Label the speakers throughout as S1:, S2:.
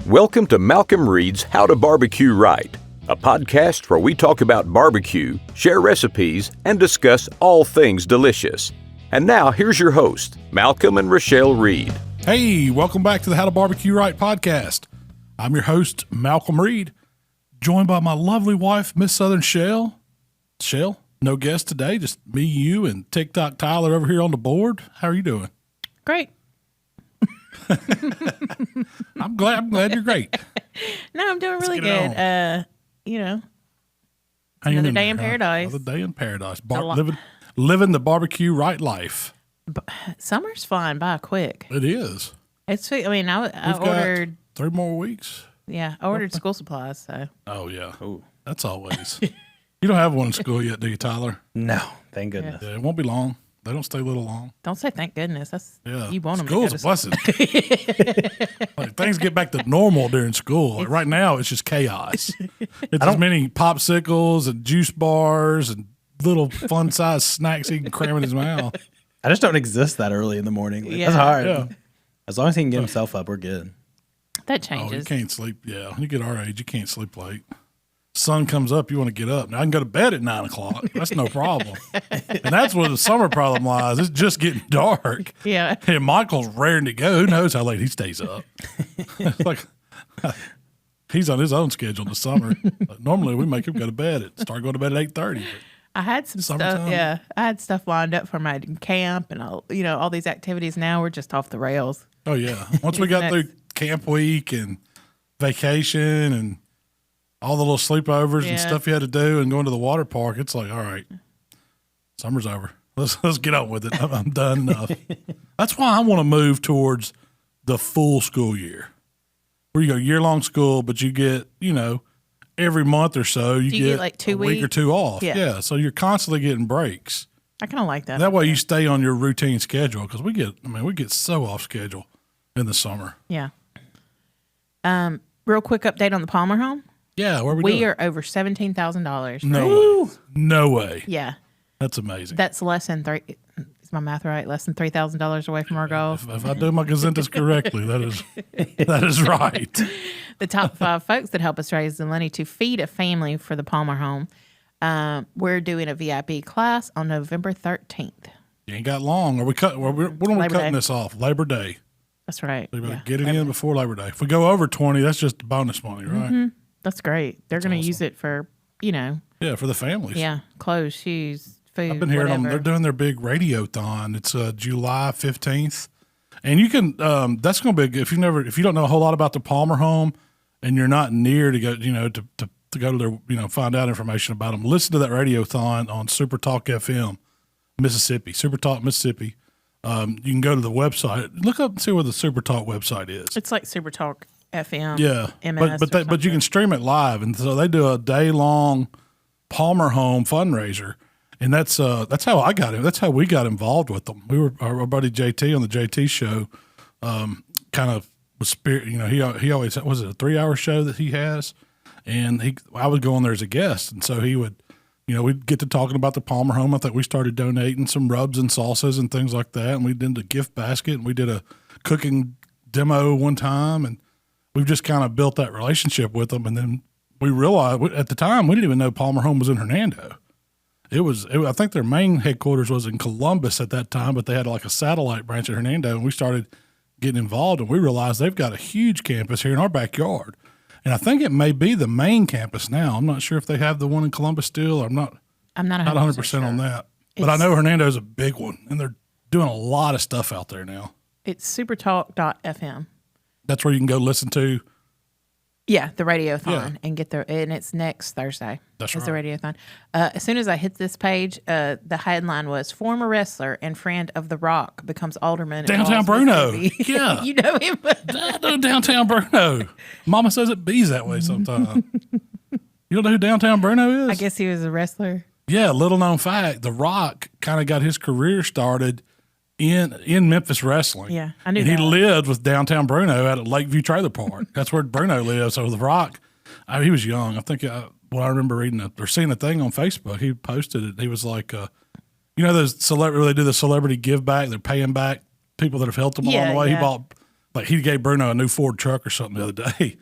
S1: Welcome to Malcolm Reed's How to Barbecue Right, a podcast where we talk about barbecue, share recipes, and discuss all things delicious. And now, here's your host, Malcolm and Rochelle Reed.
S2: Hey, welcome back to the How to Barbecue Right podcast. I'm your host, Malcolm Reed, joined by my lovely wife, Miss Southern Shell. Shell, no guest today, just me, you, and TikTok Tyler over here on the board. How are you doing?
S3: Great.
S2: I'm glad you're great.
S3: No, I'm doing really good. Another day in paradise.
S2: Another day in paradise. Living the barbecue right life.
S3: Summer's flying by quick.
S2: It is.
S3: It's. I mean, I ordered
S2: 3 more weeks.
S3: Yeah, I ordered school supplies. So.
S2: Oh yeah. Ooh. That's always. You don't have one in school yet, do you, Tyler?
S4: No, thank goodness.
S2: Yeah, it won't be long. They don't stay little long.
S3: Don't say thank goodness. That's you want them.
S2: School's a blessing. Like, things get back to normal during school. Like, right now, it's just chaos. It's as many popsicles and juice bars and little fun-sized snacks he can cram in his mouth.
S4: I just don't exist that early in the morning. Like,
S3: Yeah.
S4: That's hard.
S2: Yeah.
S4: As long as he can get himself up, we're good.
S3: That
S2: Oh, you
S3: changes.
S2: can't sleep. Yeah, when you get our age, you can't sleep late. Sun comes up, you want to get up. Now, I can go to bed at 9 o'clock. That's no problem. And that's where the summer problem lies. It's just getting dark.
S3: Yeah.
S2: And Michael's raring to go. Who knows how late he stays up? Like, he's on his own schedule in the summer. Normally, we make him go to bed. Start going to bed at 8:30.
S3: I had some
S2: Summertime.
S3: stuff. Yeah, I had stuff lined up for my camp and all these activities. Now we're just off the rails.
S2: Oh, yeah. Once we got through camp week and vacation and all the little sleepovers and stuff you had to do and going to the water park, it's like, all right, summer's over. Let's get on with it. I'm done enough. That's why I want to move towards the full school year, where you go year-long school, but you get, every month or so you get
S3: like 2
S2: a week or 2 off. Yeah. So you're constantly getting breaks.
S3: I kind of like that.
S2: That way you stay on your routine schedule, because we get so off schedule in the summer.
S3: Yeah. Real quick update on the Palmer home.
S2: Yeah, where
S3: We are over $17,000.
S2: No way.
S3: Yeah.
S2: That's amazing.
S3: That's less than is my math right? Less than $3,000 away from our goal.
S2: If I do my gazintas correctly, that is right.
S3: The top 5 folks that help us raise the money to feed a family for the Palmer home. We're doing a VIP class on November 13th.
S2: You ain't got long. When are we cutting this off? Labor Day.
S3: That's right.
S2: So you better get it in before Labor Day. If we go over 20, that's just bonus money, right?
S3: Mm-hmm. That's great. They're going to use it for,
S2: Yeah, for the families.
S3: Yeah, clothes, shoes, food.
S2: I've been hearing them. They're doing their big radiothon. It's July 15th. And you can, that's going to be, if you don't know a whole lot about the Palmer home and you're not near to go, to go to their, find out information about them, listen to that radiothon on Super Talk FM, Mississippi, Super Talk, Mississippi. You can go to the website, look up and see where the Super Talk website is.
S3: It's like Super Talk FM.
S2: Yeah.
S3: MS
S2: but you can stream it live. And so they do a day-long Palmer home fundraiser. And that's how I got it. That's how we got involved with them. We were our buddy JT on the JT show. Kind of was spirit. He always was it a 3-hour show that he has, and I would go on there as a guest, and so he would, we'd get to talking about the Palmer home. I think we started donating some rubs and salsas and things like that, and we did a gift basket, and we did a cooking demo one time, and we've just kind of built that relationship with them. And then we realized at the time we didn't even know Palmer home was in Hernando. I think their main headquarters was in Columbus at that time, but they had like a satellite branch in Hernando, and we started getting involved, and we realized they've got a huge campus here in our backyard. And I think it may be the main campus now. I'm not sure if they have the one in Columbus still. I'm not 100%
S3: sure
S2: on that. But I know Hernando's a big one, and they're doing a lot of stuff out there now.
S3: It's supertalk.fm.
S2: That's where you can go listen to.
S3: Yeah, the radiothon and get there. And it's next Thursday.
S2: That's
S3: right. It's the
S2: right.
S3: radiothon. As soon as I hit this page, the headline was former wrestler and friend of The Rock becomes alderman.
S2: Downtown Bruno. Yeah.
S3: You know him.
S2: I know Downtown Bruno. Mama says it bees that way sometimes. You don't know who Downtown Bruno is?
S3: I guess he was a wrestler.
S2: Yeah, little known fact, The Rock kind of got his career started in Memphis wrestling.
S3: Yeah, I knew
S2: and
S3: that.
S2: he lived with Downtown Bruno out at Lakeview Trailer Park. That's where Bruno lives. So The Rock, he was young. I think when I remember reading or seeing a thing on Facebook, he posted it. He was like, those celebrity, where they do the celebrity give back. They're paying back people that have helped them along the way.
S3: Yeah.
S2: He bought like he gave Bruno a new Ford truck or something the other day,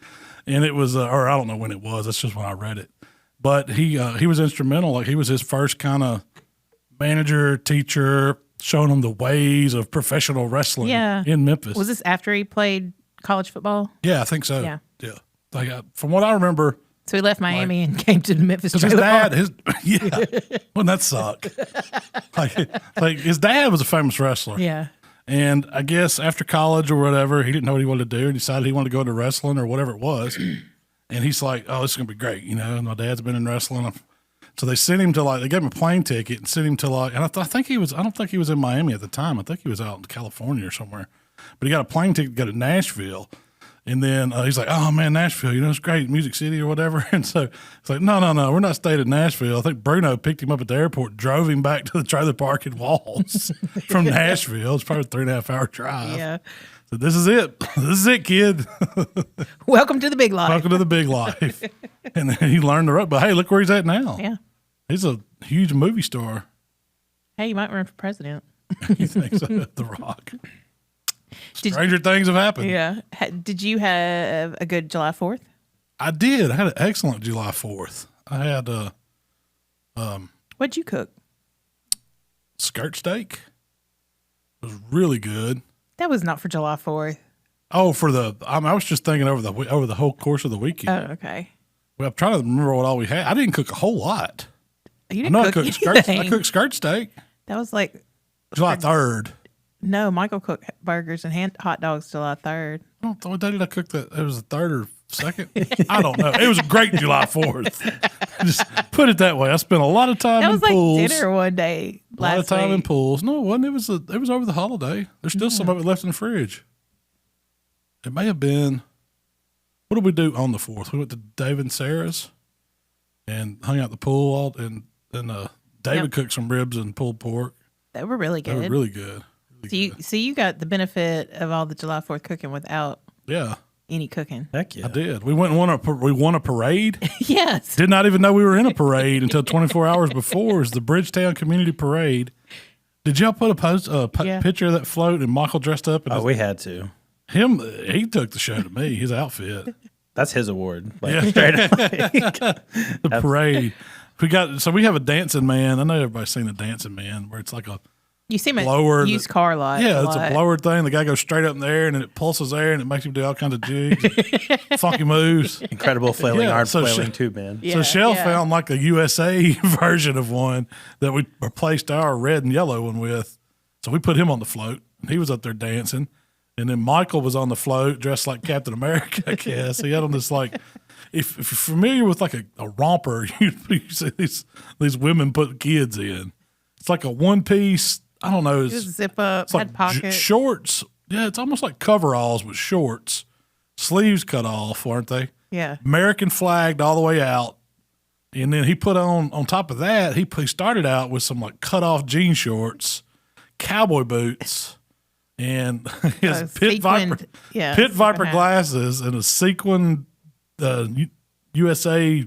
S2: and it was, or I don't know when it was. That's just when I read it. But he was instrumental. Like he was his first kind of manager, teacher, showing him the ways of professional wrestling in Memphis.
S3: Was this after he played college football?
S2: Yeah, I think so.
S3: Yeah.
S2: Like from what I remember.
S3: So he left Miami and came to the Memphis.
S2: Because his dad, wouldn't that suck? like his dad was a famous wrestler.
S3: Yeah.
S2: And I guess after college or whatever, he didn't know what he wanted to do and decided he wanted to go into wrestling or whatever it was. And he's like, oh, this is going to be great. You know, my dad's been in wrestling. So they sent him to they gave him a plane ticket and sent him to and I don't think he was in Miami at the time. I think he was out in California or somewhere. But he got a plane ticket to go to Nashville. And then he's like, oh, man, Nashville, you know, it's great, Music City or whatever. And so it's like, no, we're not staying in Nashville. I think Bruno picked him up at the airport, drove him back to the trailer park in Walls from Nashville. It's probably a 3.5-hour drive.
S3: Yeah.
S2: So this is it. This is it, kid.
S3: Welcome to the big life.
S2: Welcome to the big life. And then he learned the rope. But, hey, look where he's at now.
S3: Yeah.
S2: He's a huge movie star.
S3: Hey, you might run for president.
S2: You think so? The Rock. Stranger things have happened.
S3: Yeah. Did you have a good July 4th?
S2: I did. I had an excellent July 4th. I had
S3: What'd you cook?
S2: skirt steak. It was really good.
S3: That was not for July 4th.
S2: Oh, I was just thinking over the whole course of the weekend.
S3: Oh, okay.
S2: Well, I'm trying to remember what all we had. I didn't cook a whole lot.
S3: You didn't cook anything.
S2: I cooked skirt steak.
S3: That was like
S2: July 3rd.
S3: No, Michael cooked burgers and hot dogs July 3rd.
S2: What day did I cook that? It was the 3rd or 2nd? I don't know. It was a great July 4th. Just put it that way. I spent a lot of time in pools. That was like dinner
S3: one day last week. A lot of time
S2: in pools. No, it wasn't. It was over the holiday. There's still some of it left in the fridge. It may have been. What did we do on the 4th? We went to Dave and Sarah's and hung out the pool. And David cooked some ribs and pulled pork.
S3: They were really good.
S2: They were really good.
S3: So you got the benefit of all the July 4th cooking without any cooking.
S4: Heck yeah.
S2: I did. We went and we won a parade.
S3: Yes.
S2: Did not even know we were in a parade until 24 hours before. It was the Bridgetown Community Parade. Did y'all put a picture of that float and Michael dressed up?
S4: We had to.
S2: He took the show to me, his outfit.
S4: That's his award. Straight up.
S2: The parade. We have a dancing man. I know everybody's seen the dancing man where it's like a
S3: you see him at used car lot.
S2: Yeah, it's a blower thing. The guy goes straight up in the air and then it pulses air and it makes him do all kinds of jigs, funky moves.
S4: Incredible flailing, flailing tube man.
S2: So Shell found like a USA version of one that we replaced our red and yellow one with. So we put him on the float and he was up there dancing. And then Michael was on the float dressed like Captain America, I guess. He had on this if you're familiar with like a romper, you see these women put kids in. It's like a one piece. I don't know.
S3: Just zip up,
S2: it's like
S3: pockets.
S2: Shorts. Yeah, it's almost like coveralls with shorts. Sleeves cut off, aren't they?
S3: Yeah.
S2: American flagged all the way out. And then he put on top of that, he started out with some like cut off jean shorts, cowboy boots, and his Pit Viper glasses and a sequined USA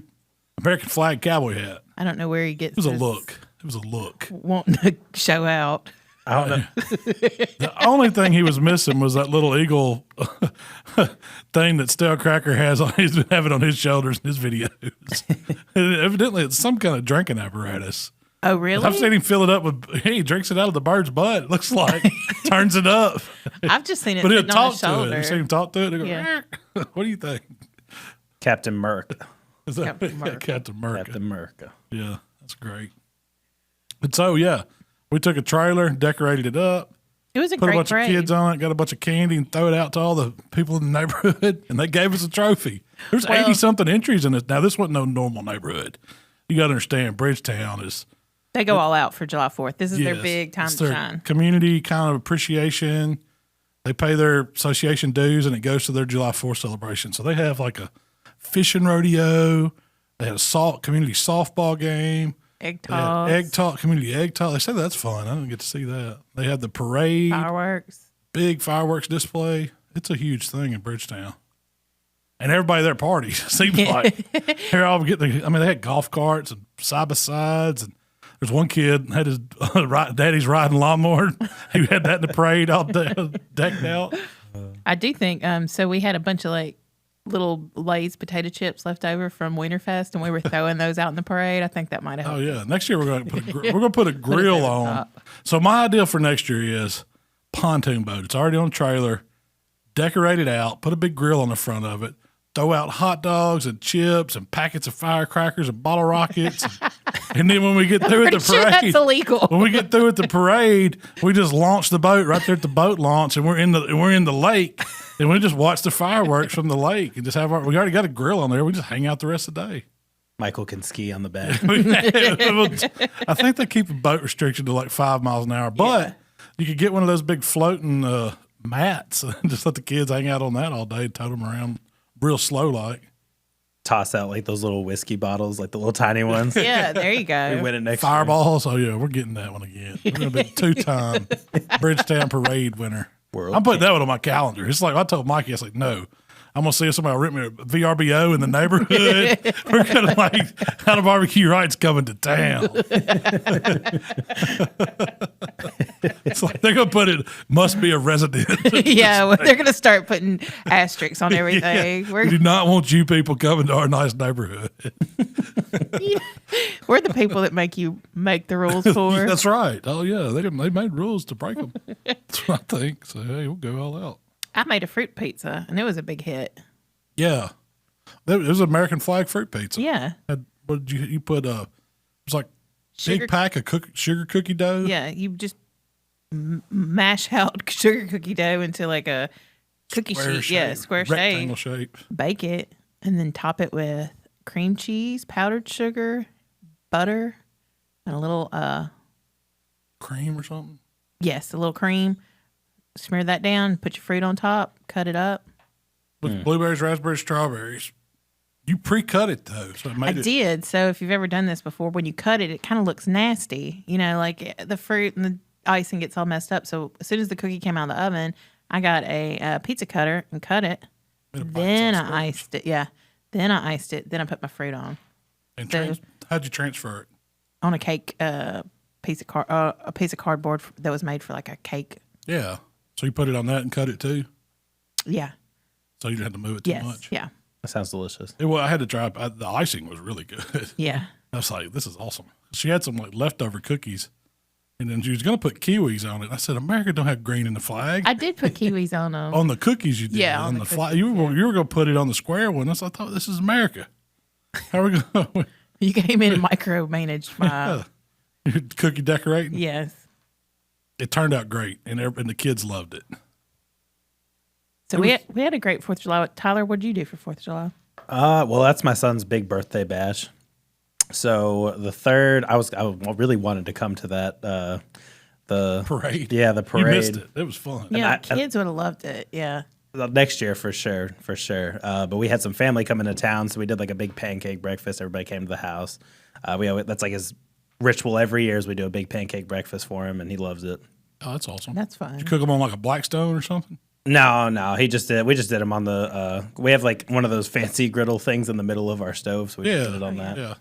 S2: American flag cowboy hat.
S3: I don't know where he gets
S2: It was a look.
S3: Wanting to show out.
S2: I don't know. The only thing he was missing was that little eagle thing that Stale Cracker has on. He's been having on his shoulders in his videos. Evidently, it's some kind of drinking apparatus.
S3: Oh, really?
S2: I've seen him fill it up with. He drinks it out of the bird's butt. It looks like turns it up.
S3: I've just seen it.
S2: But he'll
S3: talk
S2: on his shoulder. You've seen him talk to it. Go,
S3: yeah.
S2: What do you think,
S4: Captain Merc?
S2: Captain Merc.
S4: Captain Merc.
S2: Yeah, that's great. And so, we took a trailer, decorated it up.
S3: It was
S2: put a bunch of kids on it, got a bunch of candy, and throw it out to all the people in the neighborhood, and they gave us a trophy. There's 80-something entries in this. Now, this wasn't no normal neighborhood. You got to understand, Bridgetown is...
S3: They go all out for July 4th. This is their big time to shine.
S2: Community kind of appreciation. They pay their association dues, and it goes to their July 4th celebration. So they have like a fishing rodeo. They had a community softball game.
S3: Egg toss.
S2: Community egg toss. They said that's fun. I didn't get to see that. They had the parade.
S3: Fireworks.
S2: Big fireworks display. It's a huge thing in Bridgetown. And everybody there parties, it seems like. They're all getting, they had golf carts and side-by-sides. And there's one kid had his daddy's riding lawnmower. He had that in the parade all day, decked out.
S3: I do think so. We had a bunch of like little Lay's potato chips left over from Winterfest, and we were throwing those out in the parade. I think that might have helped.
S2: Oh yeah, next year we're going to put a grill on. So my idea for next year is pontoon boat. It's already on a trailer, decorate it out, put a big grill on the front of it, throw out hot dogs and chips and packets of firecrackers and bottle rockets, and then when we get through at the parade,
S3: that's illegal.
S2: When we get through at the parade, we just launch the boat right there at the boat launch, and we're in the lake. And we just watch the fireworks from the lake and just we already got a grill on there. We just hang out the rest of the day.
S4: Michael can ski on the back.
S2: I think they keep a boat restriction to like 5 miles an hour, but you could get one of those big floating mats and just let the kids hang out on that all day, tote them around real slow like.
S4: Toss out like those little whiskey bottles, like the little tiny ones.
S3: Yeah, there you go.
S4: We win it next year.
S2: Fireballs. Oh, yeah, we're getting that one again. We're going to be 2-time Bridgetown Parade winner.
S4: World
S2: I'm putting that one on my calendar. It's like I told Mikey, I was like, no, I'm gonna see if somebody rip me a VRBO in the neighborhood. We're gonna like How to Barbecue Right's coming to town. It's like they're gonna put it must be a resident.
S3: Yeah, well, they're gonna start putting asterisks on everything.
S2: Yeah. We do not want you people coming to our nice neighborhood.
S3: We're the people that make you make the rules for.
S2: That's right. Oh yeah, they made rules to break them. That's what I think. So hey, we'll go all out.
S3: I made a fruit pizza, and it was a big hit.
S2: Yeah, it was an American flag fruit pizza.
S3: Yeah.
S2: What did you put? It was like
S3: Sugar-
S2: big pack of sugar cookie dough.
S3: Yeah, you just mash out sugar cookie dough into like a cookie
S2: Square
S3: sheet. Yeah,
S2: shape,
S3: square
S2: rectangle
S3: shape.
S2: shape.
S3: Bake it, and then top it with cream cheese, powdered sugar, butter, and a little
S2: Cream or something.
S3: yes, a little cream. Smear that down, put your fruit on top, cut it up.
S2: With blueberries, raspberries, strawberries. You pre-cut it though, so it
S3: I
S2: made it.
S3: did. So if you've ever done this before, when you cut it, it kind of looks nasty. You know, like the fruit and the icing gets all messed up. So as soon as the cookie came out of the oven, I got a pizza cutter and cut it. Then I iced it. Yeah. Then I iced it. Then I put my fruit on.
S2: And
S3: So-
S2: how'd you transfer it?
S3: On a cake piece of cardboard that was made for like a cake.
S2: Yeah. So you put it on that and cut it too.
S3: Yeah.
S2: So you didn't have to move it too
S3: Yes.
S2: much.
S3: Yeah.
S4: That sounds delicious.
S2: Well, I had to try. The icing was really good.
S3: Yeah.
S2: I was like, this is awesome. She had some like leftover cookies, and then she was going to put kiwis on it. And I said, America don't have green in the flag.
S3: I did put kiwis on them.
S2: On the cookies you did.
S3: Yeah,
S2: on
S3: on
S2: the
S3: the
S2: flag. You were going to put it on the square one. I thought this is America. How are we going?
S3: You came in and micromanaged my.
S2: Cookie decorating.
S3: Yes.
S2: It turned out great, and the kids loved it.
S3: So we had a great 4th of July. Tyler, what did you do for 4th of July?
S4: Well, that's my son's big birthday bash. So the 3rd, I really wanted to come to that. The
S2: Parade.
S4: Yeah, the parade.
S2: You missed it. It was fun.
S3: Yeah, kids would have loved it. Yeah.
S4: Next year for sure. But we had some family come into town, so we did like a big pancake breakfast. Everybody came to the house. That's like his ritual every year is we do a big pancake breakfast for him, and he loves it.
S2: Oh, that's awesome.
S3: That's fun.
S2: Did you cook them on like a Blackstone or something?
S4: No, we just did them on the. We have like one of those fancy griddle things in the middle of our stove, so we just did it on that.
S2: Yeah.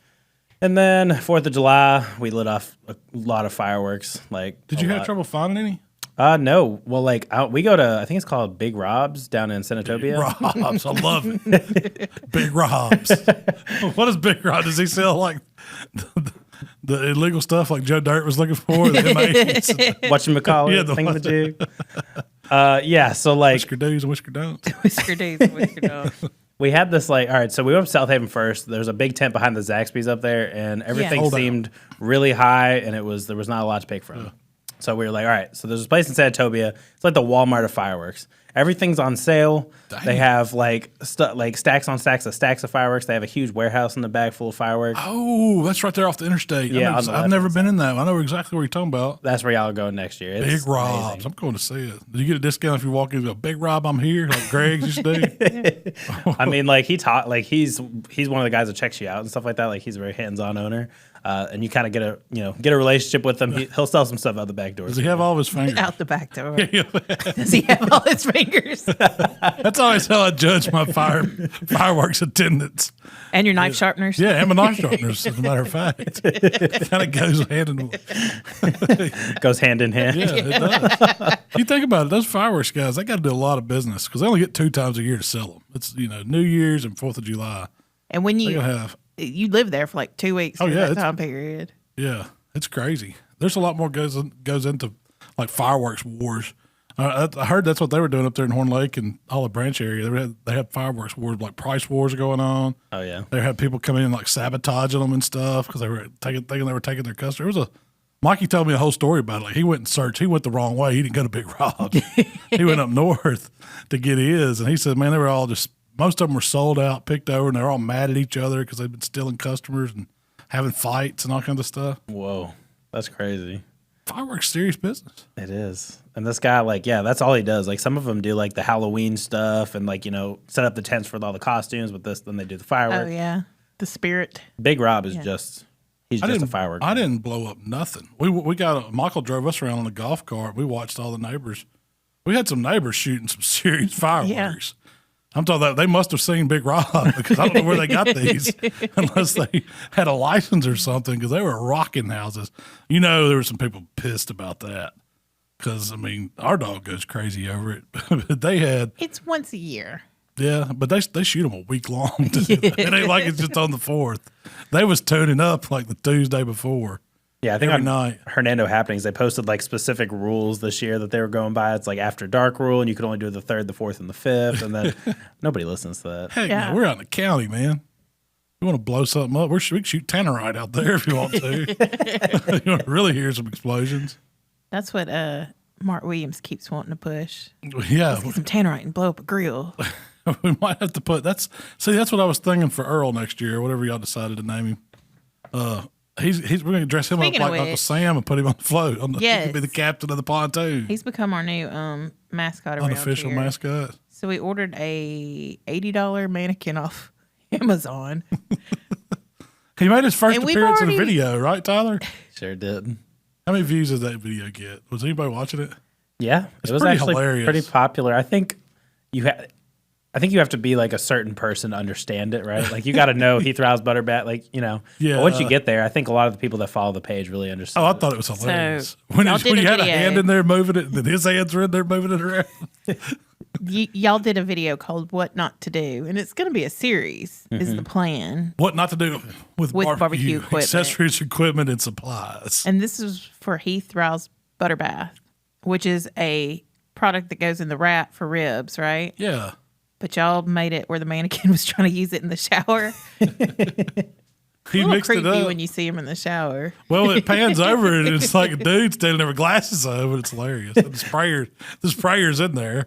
S4: And then 4th of July, we lit off a lot of fireworks. Like,
S2: Did you have trouble finding any?
S4: No. Well, we go to, I think it's called Big Rob's down in Senatobia.
S2: Rob's, I love it. Big Rob's. What does Big Rob? Does he sell like the illegal stuff like Joe Dirt was looking for? The M8s?
S4: Whatchamacallit,
S2: Yeah, the
S4: thingamajig. Yeah, so like
S2: Whisker do's and whisker don'ts.
S3: Whisker days and whisker dogs.
S4: we had this like, all right, so we went to South Haven first. There's a big tent behind the Zaxby's up there, and everything
S2: Hold
S4: seemed really high, and there was not a lot to pick from. So we were like, all right, so there's this place in Senatobia. It's like the Walmart of fireworks. Everything's on sale.
S2: Dang.
S4: They have like stacks on stacks of fireworks. They have a huge warehouse in the back full of fireworks.
S2: Oh, that's right there off the interstate.
S4: Yeah, on the
S2: I've
S4: left
S2: never been in that. I know exactly what you're talking about.
S4: That's where y'all are going next year. It's
S2: Big Rob's.
S4: amazing.
S2: I'm going to see it. Do you get a discount if you walk in and go, Big Rob, I'm here, like Greg's used to do?
S4: I mean, like he's one of the guys that checks you out and stuff like that. Like he's a very hands-on owner. and you kind of get a relationship with him. He'll sell some stuff out the back door.
S2: Does he have all of his fingers?
S3: Out the back door. Does he have all his fingers?
S2: That's always how I judge my fireworks attendance.
S3: And your knife sharpeners?
S2: Yeah, and my knife sharpeners, as a matter of fact. It kind of goes hand in
S4: Goes hand in hand.
S2: Yeah, it does. You think about it, those fireworks guys, they got to do a lot of business because they only get 2 times a year to sell them. It's, New Year's and 4th of July.
S3: And when you
S2: have,
S3: you live there for like 2 weeks for that time period.
S2: Yeah, it's crazy. There's a lot more goes into like fireworks wars. I heard that's what they were doing up there in Horn Lake and Olive Branch area. They had fireworks wars, like price wars going on.
S4: Oh yeah,
S2: they had people coming in like sabotaging them and stuff because they were thinking they were taking their customers. Mikey told me a whole story about it. Like he went and searched. He went the wrong way. He didn't go to Big Rob. He went up north to get his, and he said, "Man, they were all just most of them were sold out, picked over, and they're all mad at each other because they've been stealing customers and having fights and all kinds of stuff."
S4: Whoa, that's crazy.
S2: Fireworks, serious business.
S4: It is. And this guy, that's all he does. Like, some of them do, like, the Halloween stuff and, set up the tents for all the costumes with this. Then they do the fireworks.
S3: Oh, yeah. The spirit.
S4: Big Rob is he's just a firework.
S2: I didn't blow up nothing. Michael drove us around on the golf cart. We watched all the neighbors. We had some neighbors shooting some serious fireworks. Yeah. I'm talking that they must have seen Big Rob because I don't know where they got these unless they had a license or something because they were rocking houses. There were some people pissed about that because, our dog goes crazy over it. But they had...
S3: It's once a year.
S2: Yeah, but they shoot them a week long. It ain't like it's just on the 4th. They was tuning up like the Tuesday before.
S4: Yeah, I think
S2: every
S4: on
S2: night.
S4: Hernando Happenings, they posted specific rules this year that they were going by. It's like after dark rule, and you could only do the 3rd, the 4th, and the 5th, and then nobody listens to that.
S2: Heck no, we're out in the county, man. You want to blow something up? We can shoot tannerite out there if you want to. You want to really hear some explosions?
S3: That's what Mark Williams keeps wanting to push.
S2: Yeah,
S3: let's get some tannerite and blow up a grill.
S2: We might have to put that's what I was thinking for Earl next year, whatever y'all decided to name him. We're going to dress him
S3: Speaking
S2: up like Uncle Sam and put him on the float.
S3: Yes.
S2: He could be the captain of the pontoon.
S3: He's become our new mascot around
S2: Unofficial
S3: here.
S2: mascot.
S3: So we ordered a $80 mannequin off Amazon.
S2: He made his first appearance in a video, right, Tyler?
S4: Sure did.
S2: How many views did that video get? Was anybody watching it?
S4: Yeah,
S2: it
S4: was
S2: pretty
S4: actually
S2: hilarious.
S4: Pretty popular. I think you have to be like a certain person to understand it, right? Like you got to know Heath Rouse Butterbat, Yeah. But once you get there, I think a lot of the people that follow the page really understand.
S2: Oh, I thought it was hilarious.
S3: So,
S2: when you had a hand in there moving it, and his hands were in there moving it around.
S3: Y'all did a video called "What Not to Do," and it's going to be a series. Is the plan?
S2: What not to do with barbecue
S3: equipment,
S2: accessories, equipment, and supplies.
S3: And this is for Heath Rouse Butterbath, which is a product that goes in the wrap for ribs, right?
S2: Yeah.
S3: But y'all made it where the mannequin was trying to use it in the shower.
S2: He mixed
S3: creepy
S2: it up
S3: when you see him in the shower.
S2: Well, it pans over and it's like a dude standing there with glasses on, but it's hilarious. And the sprayer's in there.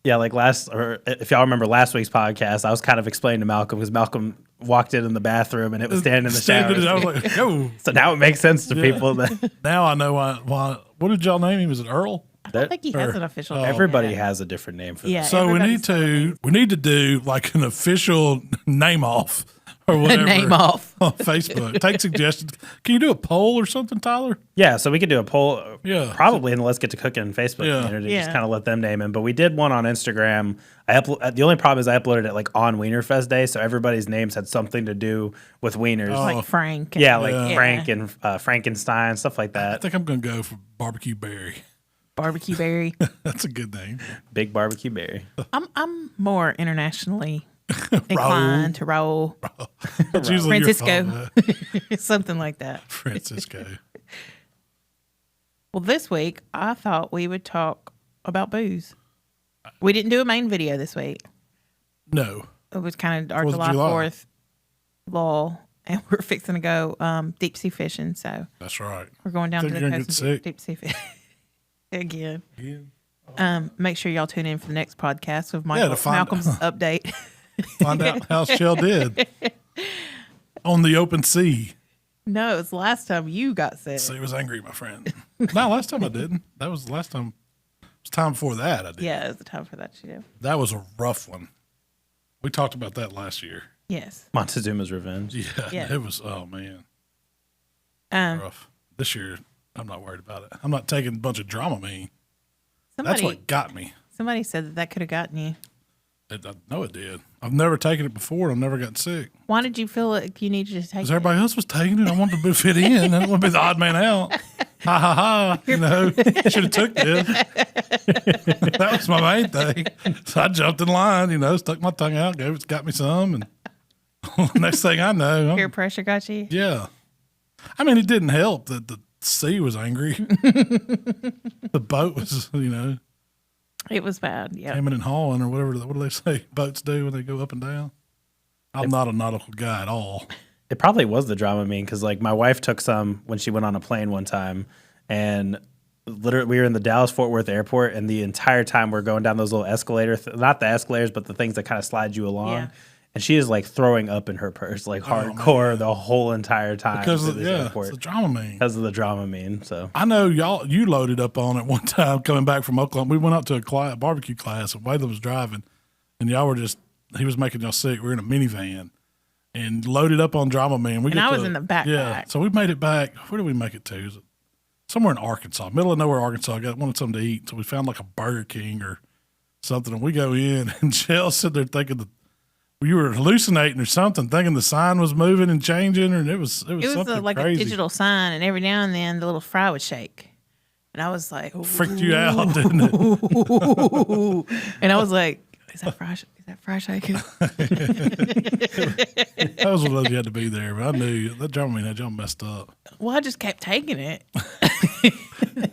S4: Yeah, if y'all remember last week's podcast, I was kind of explaining to Malcolm because Malcolm walked in the bathroom and it was standing in the shower.
S2: I was like, yo.
S4: So now it makes sense to people.
S2: Now I know why. What did y'all name him? Was it Earl?
S3: I don't think he has an official name.
S4: Everybody has a different name for that.
S2: So we need to do like an official name off or whatever.
S3: Name off
S2: on Facebook. Take suggestions. Can you do a poll or something, Tyler?
S4: Yeah, so we could do a poll.
S2: Yeah,
S4: probably in the Let's Get to Cooking Facebook community. Just kind of let them name him. But we did one on Instagram. The only problem is I uploaded it on Wienerfest Day, so everybody's names had something to do with wieners,
S3: like Frank.
S4: Frank and Frankenstein, stuff like that.
S2: I think I'm gonna go for Barbecue Berry.
S3: Barbecue Berry.
S2: That's a good name.
S4: Big Barbecue Berry.
S3: I'm more internationally inclined to roll.
S2: That's usually
S3: Francisco. Something like that.
S2: Francisco.
S3: Well, this week I thought we would talk about booze. We didn't do a main video this week.
S2: No.
S3: It was kind of our July 4th lull, and we're fixing to go deep sea fishing. So
S2: that's right.
S3: We're going down to the coast and deep sea fishing. Again. Make sure y'all tune in for the next podcast with Malcolm's update.
S2: Find out how Shell did on the open sea.
S3: No, it's the last time you got sick.
S2: So he was angry, my friend. No, last time I didn't. That was the last time. It was time before that I did.
S3: Yeah, it was the time for that too.
S2: That was a rough one. We talked about that last year.
S3: Yes.
S4: Montezuma's Revenge.
S2: Yeah. It was, oh man. rough. This year, I'm not worried about it. I'm not taking a bunch of Dramamine. That's
S3: Somebody,
S2: what got me.
S3: somebody said that could have gotten you.
S2: I know it did. I've never taken it before. I've never gotten sick.
S3: Why did you feel like you needed to take
S2: Because
S3: it?
S2: everybody else was taking it. I wanted to fit in. I didn't want to be the odd man out. Ha ha ha. You know, should have took this. That was my main thing. So I jumped in line, stuck my tongue out, got me some. And next thing I know,
S3: Peer pressure got you?
S2: yeah. I mean, it didn't help that the sea was angry. The boat was,
S3: It was bad, yeah.
S2: hemming and hawing or whatever. What do they say boats do when they go up and down? I'm not a nautical guy at all.
S4: It probably was the Dramamine because, like, my wife took some when she went on a plane one time, and literally we were in the Dallas-Fort Worth airport, and the entire time we're going down those little escalators, not the escalators, but the things that kind of slide you along.
S3: Yeah.
S4: And she is, like, throwing up in her purse, like, hardcore the whole entire time.
S2: Because
S4: through
S2: of,
S4: this airport.
S2: it's the Dramamine.
S4: Because of the Dramamine, so.
S2: I know you loaded up on it one time coming back from Oklahoma. We went out to a barbecue class, and Waylon was driving, and y'all were he was making y'all sick. We were in a minivan and loaded up on Dramamine.
S3: I was in the backpack.
S2: Yeah, so we made it back. Where did we make it to? Was it somewhere in Arkansas, middle of nowhere, Arkansas. Wanted something to eat, so we found like a Burger King or something, and we go in, and Shell's sitting there thinking you were hallucinating or something, thinking the sign was moving and changing, and it was something
S3: like
S2: crazy.
S3: a digital sign, and every now and then the little fry would shake. And I was like,
S2: Freaked you out, didn't it?
S3: and I was like, is that fry shaking?
S2: That was one of those you had to be there, but I knew that Dramamine had y'all messed up.
S3: Well, I just kept taking it.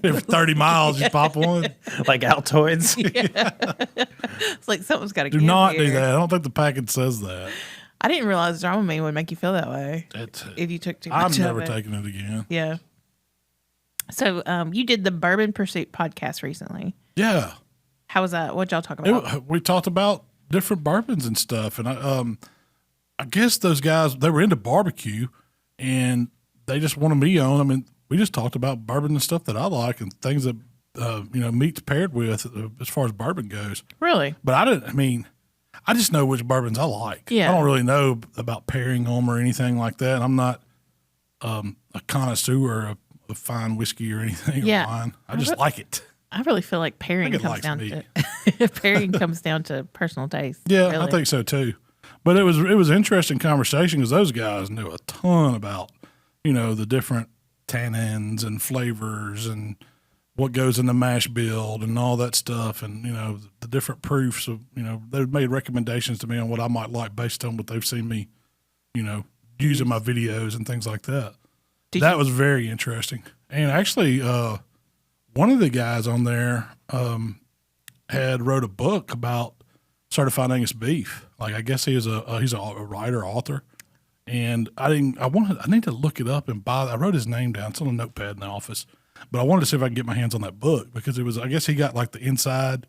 S2: Every 30 miles, you pop one.
S4: Like Altoids.
S3: It's like something's got to
S2: Do not do that. I don't think the package says that.
S3: I didn't realize Dramamine would make you feel that way if you took too much
S2: I'm
S3: of
S2: never
S3: it.
S2: taking it again.
S3: Yeah. So you did the Bourbon Pursuit podcast recently.
S2: Yeah.
S3: How was that? What'd y'all talk about?
S2: We talked about different bourbons and stuff, and I guess those guys, they were into barbecue, and they just wanted me on. I mean, we just talked about bourbon and stuff that I like and things that meat's paired with as far as bourbon goes.
S3: Really?
S2: But I just know which bourbons I like.
S3: Yeah.
S2: I don't really know about pairing them or anything like that. I'm not a connoisseur of fine whiskey or anything.
S3: Yeah.
S2: Or wine. I just like it.
S3: I really feel like pairing
S2: I think it
S3: comes
S2: likes
S3: down
S2: me.
S3: to pairing comes down to personal taste.
S2: Yeah,
S3: really.
S2: I think so too. But it was an interesting conversation because those guys knew a ton about the different tannins and flavors and what goes in the mash build and all that stuff, and the different proofs of they've made recommendations to me on what I might like based on what they've seen me use in my videos and things like that. That was very interesting. And actually one of the guys on there had wrote a book about certified Angus beef. Like, I guess he's a writer, author. And I need to look it up and buy. I wrote his name down. It's on a notepad in the office. But I wanted to see if I can get my hands on that book because I guess he got like the inside.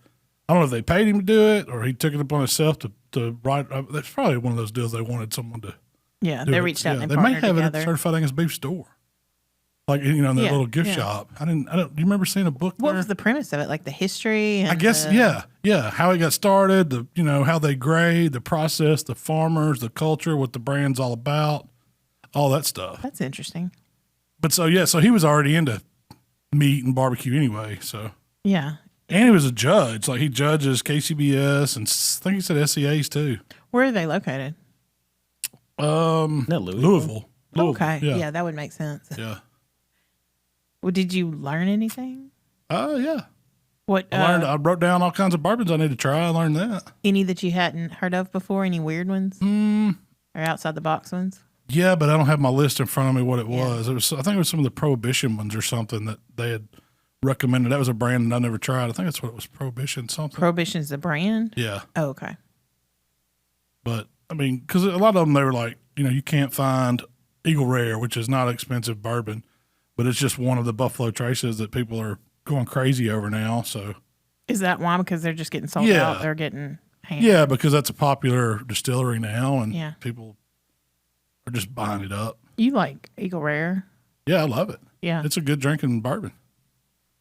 S2: I don't know if they paid him to do it or he took it upon himself to write. That's probably one of those deals they wanted someone to.
S3: Yeah,
S2: do
S3: they
S2: it.
S3: reached out and
S2: they may
S3: partnered
S2: have it at
S3: together.
S2: the Certified Angus Beef store. Like, in that little gift shop. Do you remember seeing a book
S3: What
S2: there?
S3: was the premise of it? Like the history? And
S2: I guess, yeah. How it got started, how they grade, the process, the farmers, the culture, what the brand's all about, all that stuff.
S3: That's interesting.
S2: But so he was already into meat and barbecue anyway. So
S3: Yeah.
S2: and he was a judge. Like, he judges KCBS and I think he said SCAs too.
S3: Where are they located?
S4: No,
S2: Louisville.
S3: Okay.
S2: Yeah.
S3: Yeah, that would make sense.
S2: Yeah.
S3: Well, did you learn anything?
S2: Yeah.
S3: What
S2: I wrote down all kinds of bourbons I need to try. I learned that.
S3: any that you hadn't heard of before? Any weird ones? Or outside the box ones?
S2: Yeah, but I don't have my list in front of me what it was. I think it was some of the Prohibition ones or something that they had recommended. That was a brand that I never tried. I think that's what it was, Prohibition something.
S3: Prohibition's the brand?
S2: Yeah.
S3: Oh, okay.
S2: But, I mean, because a lot of them, they were like, you can't find Eagle Rare, which is not expensive bourbon, but it's just one of the Buffalo Traces that people are going crazy over now. So,
S3: Is that why? Because they're just getting sold out? They're getting hammered?
S2: yeah, because that's a popular distillery now, and
S3: Yeah.
S2: people are just buying it up.
S3: You like Eagle Rare?
S2: Yeah, I love it.
S3: Yeah.
S2: It's a good drinking bourbon.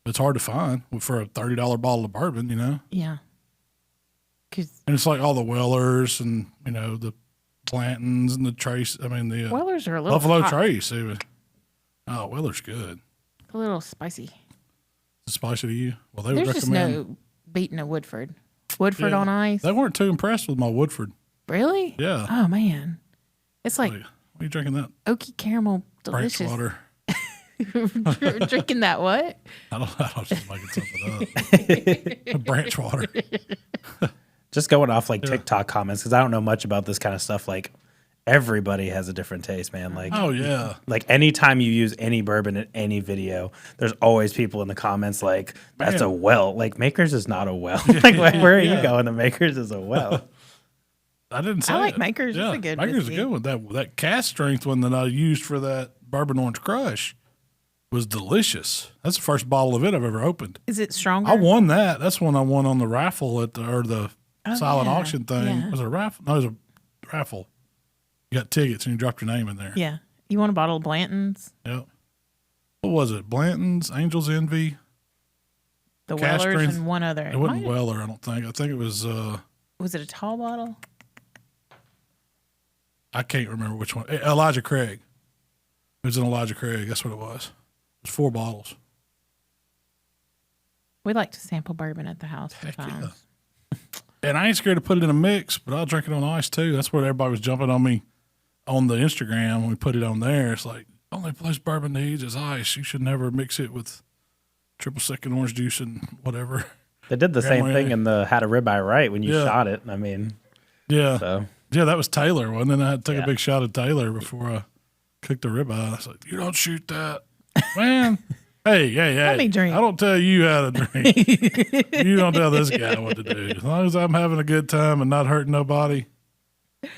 S2: It's hard to find for a $30 bottle of bourbon,
S3: Yeah. Because
S2: And it's like all the Wellers and, the Plantons and the Trace. I mean, the
S3: Wellers are a little
S2: Buffalo
S3: hot.
S2: Trace. Even. Oh, Weller's good.
S3: A little spicy.
S2: Is it spicy to you? Well, they
S3: There's
S2: would
S3: just
S2: recommend.
S3: no beating a Woodford. Woodford
S2: Yeah.
S3: on ice.
S2: They weren't too impressed with my Woodford.
S3: Really?
S2: Yeah.
S3: Oh man, it's like
S2: Why are you drinking that?
S3: oaky caramel,
S2: Branch
S3: delicious.
S2: water.
S3: Drinking that what?
S2: I was just making something up. Branch water.
S4: Just going off like TikTok comments because I don't know much about this kind of stuff. Like everybody has a different taste, man. Like
S2: Oh yeah.
S4: like anytime you use any bourbon in any video, there's always people in the comments like, "That's
S2: Man.
S4: a well." Like Makers is not a well. Like where are you
S2: Yeah.
S4: going? The Makers is a well.
S2: I didn't say
S3: I like
S2: it.
S3: Makers. It's a good
S2: Makers is a
S3: whiskey.
S2: good one. That cast strength one that I used for that bourbon orange crush was delicious. That's the first bottle of it I've ever opened.
S3: Is it stronger?
S2: I won that. That's one I won on the raffle at the silent
S3: yeah.
S2: auction thing.
S3: Yeah.
S2: Was it a raffle? No, it was a raffle. You got tickets and you dropped your name in there.
S3: Yeah. You want a bottle of Blanton's?
S2: Yep. What was it? Blanton's, Angel's Envy.
S3: The
S2: Cast
S3: Wellers
S2: strength.
S3: and one other.
S2: It wasn't
S3: Might-
S2: Weller, I don't think. I think it was.
S3: Was it a tall bottle?
S2: I can't remember which one. Elijah Craig. It was an Elijah Craig. That's what it was. It was 4 bottles.
S3: We like to sample bourbon at the house
S2: Heck
S3: sometimes.
S2: And I ain't scared to put it in a mix, but I'll drink it on ice too. That's where everybody was jumping on me on the Instagram when we put it on there. It's like, only place bourbon needs is ice. You should never mix it with triple second orange juice and whatever.
S4: They did the same
S2: Grandma,
S4: thing in the How to Ribeye Right when you
S2: Yeah.
S4: shot it. I mean,
S2: Yeah.
S4: so
S2: Yeah, that was Taylor. And then I had to take
S4: Yeah.
S2: a big shot of Taylor before I cooked the ribeye. I was like, you don't shoot that. Man. Hey.
S3: Let me drink.
S2: I don't tell you how to drink. You don't tell this guy what to do. As long as I'm having a good time and not hurting nobody,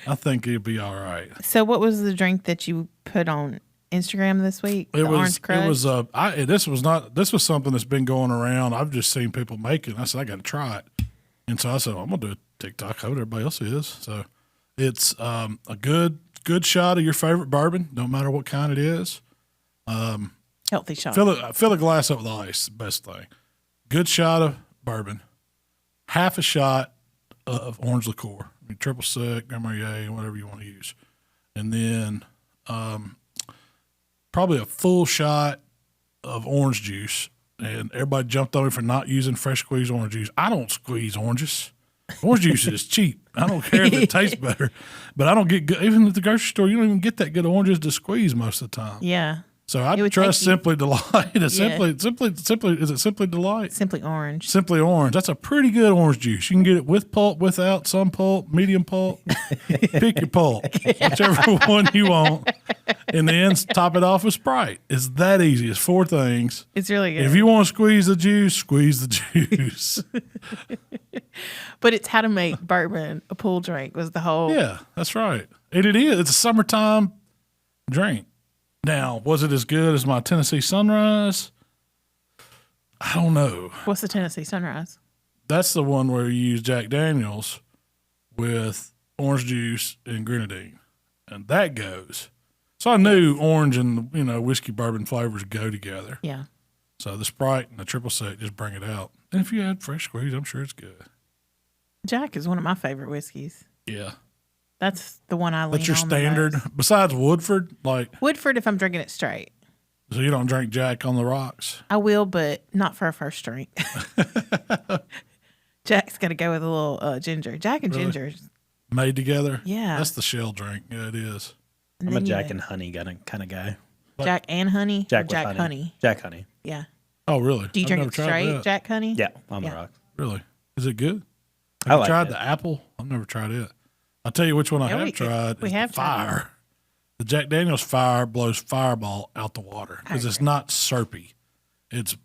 S2: I think he'll be all right.
S3: So, what was the drink that you put on Instagram this week? The Orange Crush?
S2: This was something that's been going around. I've just seen people make it. I said, I got to try it. And so I said, I'm going to do a TikTok how everybody else is. So it's a good shot of your favorite bourbon, no matter what kind it is.
S3: Healthy shot.
S2: Fill a glass up with ice, the best thing. Good shot of bourbon, half a shot of orange liqueur, triple sec, Grand Marnier, whatever you want to use. And then probably a full shot of orange juice. And everybody jumped on me for not using fresh squeezed orange juice. I don't squeeze oranges. Orange juice is cheap. I don't care if it tastes better, but I don't get good. Even at the grocery store, you don't even get that good oranges to squeeze most of the time.
S3: Yeah.
S2: So I
S3: It would
S2: trust
S3: take you-
S2: Simply Delight. Is it Simply Delight?
S3: Simply Orange.
S2: Simply Orange. That's a pretty good orange juice. You can get it with pulp, without, some pulp, medium pulp. Pick your pulp, whichever one you want. And then top it off with Sprite. It's that easy. It's 4 things.
S3: It's really good.
S2: If you want to squeeze the juice.
S3: But it's how to make bourbon a pool drink was the whole.
S2: Yeah, that's right. And it is. It's a summertime drink. Now, was it as good as my Tennessee Sunrise? I don't know.
S3: What's the Tennessee Sunrise?
S2: That's the one where you use Jack Daniels with orange juice and grenadine, and that goes. So I knew orange and whiskey bourbon flavors go together.
S3: Yeah.
S2: So the Sprite and the triple sec just bring it out. And if you add fresh squeeze, I'm sure it's good.
S3: Jack is one of my favorite whiskeys.
S2: Yeah,
S3: That's the one I lean
S2: that's your
S3: on the
S2: standard.
S3: most.
S2: Besides Woodford, like
S3: Woodford, if I'm drinking it straight.
S2: so you don't drink Jack on the rocks.
S3: I will, but not for a first drink. Jack's got to go with a little ginger. Jack and ginger.
S2: Made together.
S3: Yeah.
S2: That's the shell drink. Yeah, it is.
S3: And
S4: I'm a
S3: then
S4: Jack
S3: you-
S4: and honey kind of guy.
S3: Jack and honey.
S4: Jack
S3: Or
S4: with
S3: Jack
S4: honey. Jack honey.
S3: Yeah.
S2: Oh, really?
S3: Do you
S2: I've
S3: drink
S2: never
S3: it
S2: tried
S3: straight,
S2: that.
S3: Jack honey?
S4: Yeah, on the
S3: Yeah.
S4: rock.
S2: Really? Is it good?
S4: I
S2: Have you
S4: like
S2: tried
S4: it.
S2: the apple? I've never tried it. I'll tell you which one I
S3: Yeah,
S2: have
S3: we
S2: tried.
S3: we
S2: is
S3: have
S2: the
S3: tried
S2: fire. The Jack Daniel's fire blows Fireball out the water because it's
S3: agree.
S2: not syrupy. It's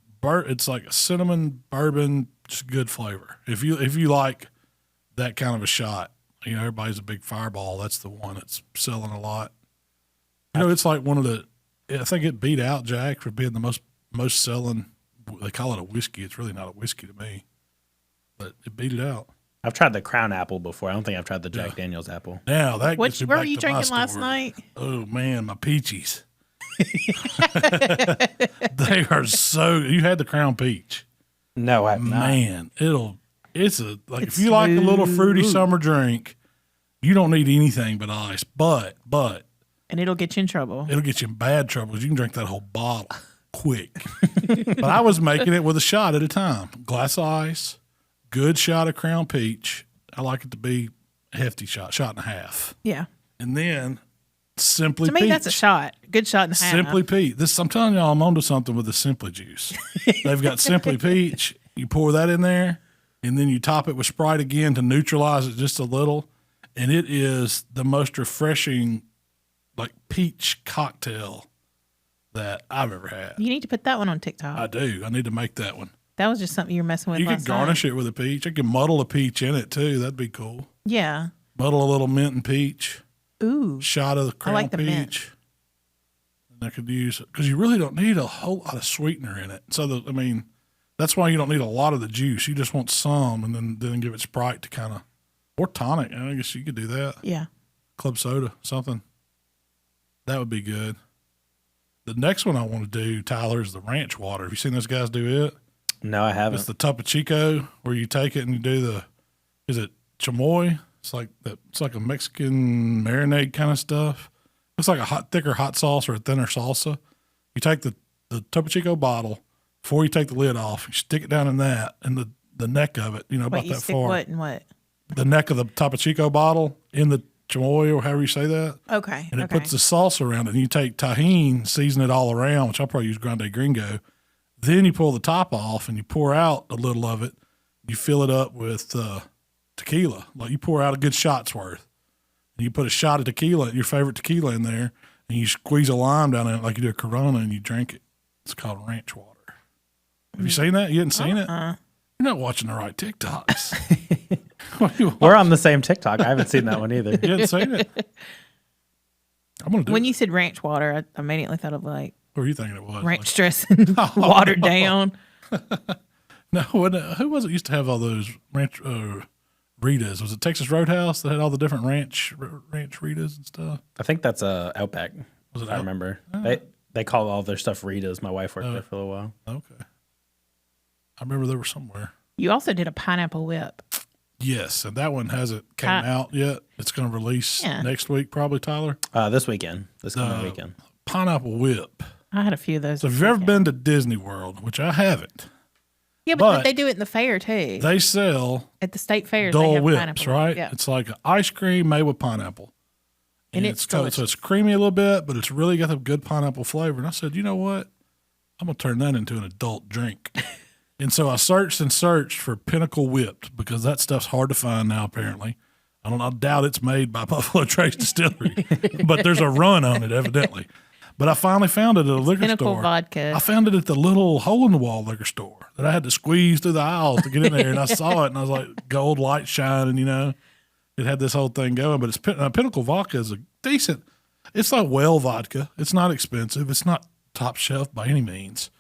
S2: like a cinnamon bourbon, just good flavor. If you like that kind of a shot, everybody's a big Fireball. That's the one that's selling a lot. It's like one of the. I think it beat out Jack for being the most selling. They call it a whiskey. It's really not a whiskey to me, but it beat it out.
S4: I've tried the Crown Apple before. I don't think I've tried the Jack Daniels apple.
S2: Now that
S3: What
S2: gets me
S3: where
S2: back
S3: were you
S2: to my
S3: drinking last
S2: story.
S3: night?
S2: Oh man, my peaches. They are so. You had the Crown Peach,
S4: No, I've not.
S2: man. It's
S3: It's
S2: if you like a little fruity
S3: smooth.
S2: summer drink, you don't need anything but ice. But
S3: And it'll get you in trouble.
S2: It'll get you in bad trouble because you can drink that whole bottle quick. But I was making it with a shot at a time. Glass of ice, good shot of Crown Peach. I like it to be a hefty shot and a half.
S3: Yeah.
S2: And then Simply
S3: To me,
S2: Peach.
S3: that's a shot. Good shot and a half.
S2: Simply Peach. I'm telling y'all, I'm onto something with the Simply juice. They've got Simply Peach. You pour that in there, and then you top it with Sprite again to neutralize it just a little. And it is the most refreshing, like, peach cocktail that I've ever had.
S3: You need to put that one on TikTok.
S2: I do. I need to make that one.
S3: That was just something you were messing with
S2: You
S3: last
S2: could garnish
S3: night.
S2: it with a peach. I could muddle a peach in it, too. That'd be cool.
S3: Yeah.
S2: Muddle a little mint and peach.
S3: Ooh.
S2: Shot of the Crown
S3: like the
S2: Peach.
S3: mint.
S2: And I could use it because you really don't need a whole lot of sweetener in it. So, that's why you don't need a lot of the juice. You just want some and then give it Sprite to kind of, or tonic. I guess you could do that.
S3: Yeah.
S2: Club soda, something. That would be good. The next one I want to do, Tyler, is the ranch water. Have you seen those guys do it?
S4: No, I haven't.
S2: It's the Topo Chico where you take it and you do is it chamoy? It's like a Mexican marinade kind of stuff. It's like a thicker hot sauce or a thinner salsa. You take the Topo Chico bottle, before you take the lid off, you stick it down in that, and the neck of it, about
S3: Wait, you
S2: that
S3: stick
S2: far.
S3: what and what?
S2: The neck of the Topo Chico bottle in the chamoy or however you say that.
S3: Okay.
S2: And it puts the salsa around it. And you take tahine, season it all around, which I'll probably use Grande Gringo. Then you pull the top off and you pour out a little of it. You fill it up with tequila. Like you pour out a good shot's worth. And you put a shot of tequila, your favorite tequila in there, and you squeeze a lime down in it like you do a Corona and you drink it. It's called ranch water. Have you seen that? You hadn't seen it? You're not watching the right TikToks. What do you
S4: We're on the same TikTok. I haven't seen that one either.
S2: You hadn't seen it? I'm going to do
S3: When
S2: it.
S3: you said ranch water, I immediately thought of like
S2: What were you thinking it was?
S3: ranch dressing watered down.
S2: No, who was it used to have all those ranch Ritas? Was it Texas Roadhouse that had all the different ranch Ritas and stuff?
S4: I think that's Outback.
S2: Was it
S4: I
S2: Out-
S4: remember. They call all their stuff Ritas. My wife worked there for a little while.
S2: Okay. I remember they were somewhere.
S3: You also did a pineapple whip.
S2: Yes, and that one hasn't came out yet. It's going to release next week probably, Tyler.
S4: This weekend. This coming weekend.
S2: Pineapple whip.
S3: I had a few of those.
S2: So if you've ever been to Disney World, which I haven't,
S3: Yeah, but they do it in the fair too.
S2: they sell
S3: At the state fairs, they
S2: Dole
S3: have
S2: Whips,
S3: pineapple.
S2: right?
S3: Yeah.
S2: It's like ice cream made with pineapple.
S3: And it's
S2: so it's creamy a little bit, but it's really got a good pineapple flavor. And I said, you know what? I'm going to turn that into an adult drink. And so I searched for Pinnacle Whipped because that stuff's hard to find now, apparently. I doubt it's made by Buffalo Trace Distillery, but there's a run on it, evidently. But I finally found it at a liquor
S3: Pinnacle
S2: store.
S3: vodka.
S2: I found it at the little hole-in-the-wall liquor store that I had to squeeze through the aisles to get in there. And I saw it, and I was like, gold light shining, It had this whole thing going. But it's Pinnacle Vodka is a decent – it's like well vodka. It's not expensive. It's not top shelf by any means.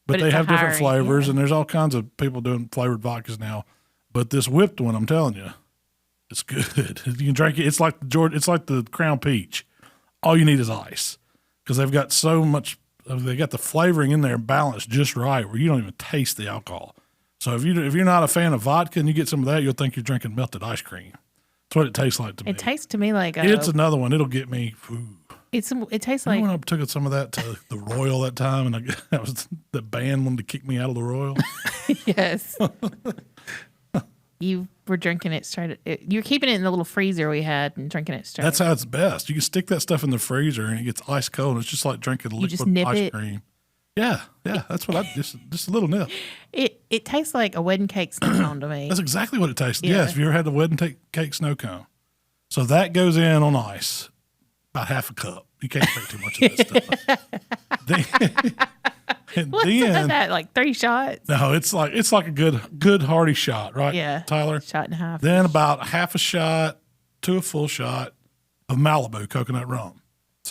S2: But they
S3: it's a
S2: have different
S3: higher-
S2: flavors,
S3: yeah.
S2: and there's all kinds of people doing flavored vodkas now. But this whipped one, I'm telling you, it's good. You can drink it. It's like the Crown Peach. All you need is ice because they've got so much. They got the flavoring in there balanced just right where you don't even taste the alcohol. So if you're not a fan of vodka and you get some of that, you'll think you're drinking melted ice cream. That's what it tastes like to me.
S3: It tastes to me like
S2: It's another one. It'll get me. Ooh.
S3: it tastes
S2: Remember
S3: like
S2: when I took some of that to the Royal that time, and that was the band wanted to kick me out of the Royal.
S3: yes. You were drinking it straight. You're keeping it in the little freezer we had and drinking it straight.
S2: That's how it's best. You can stick that stuff in the freezer, and it gets ice cold. It's just like drinking
S3: just
S2: liquid
S3: nip
S2: ice
S3: it?
S2: cream. Yeah. That's what I just a little nip.
S3: It tastes like a wedding cake snow cone to me.
S2: That's exactly what it tastes.
S3: Yeah.
S2: Yes, have you ever had the wedding cake snow cone? So that goes in on ice, about half a cup. You can't drink too much of that stuff. And
S3: What's
S2: then
S3: that? Like 3 shots?
S2: no, it's like a good hearty shot, right?
S3: Yeah.
S2: Tyler.
S3: Shot and a half.
S2: Then about half a shot to a full shot of Malibu coconut rum.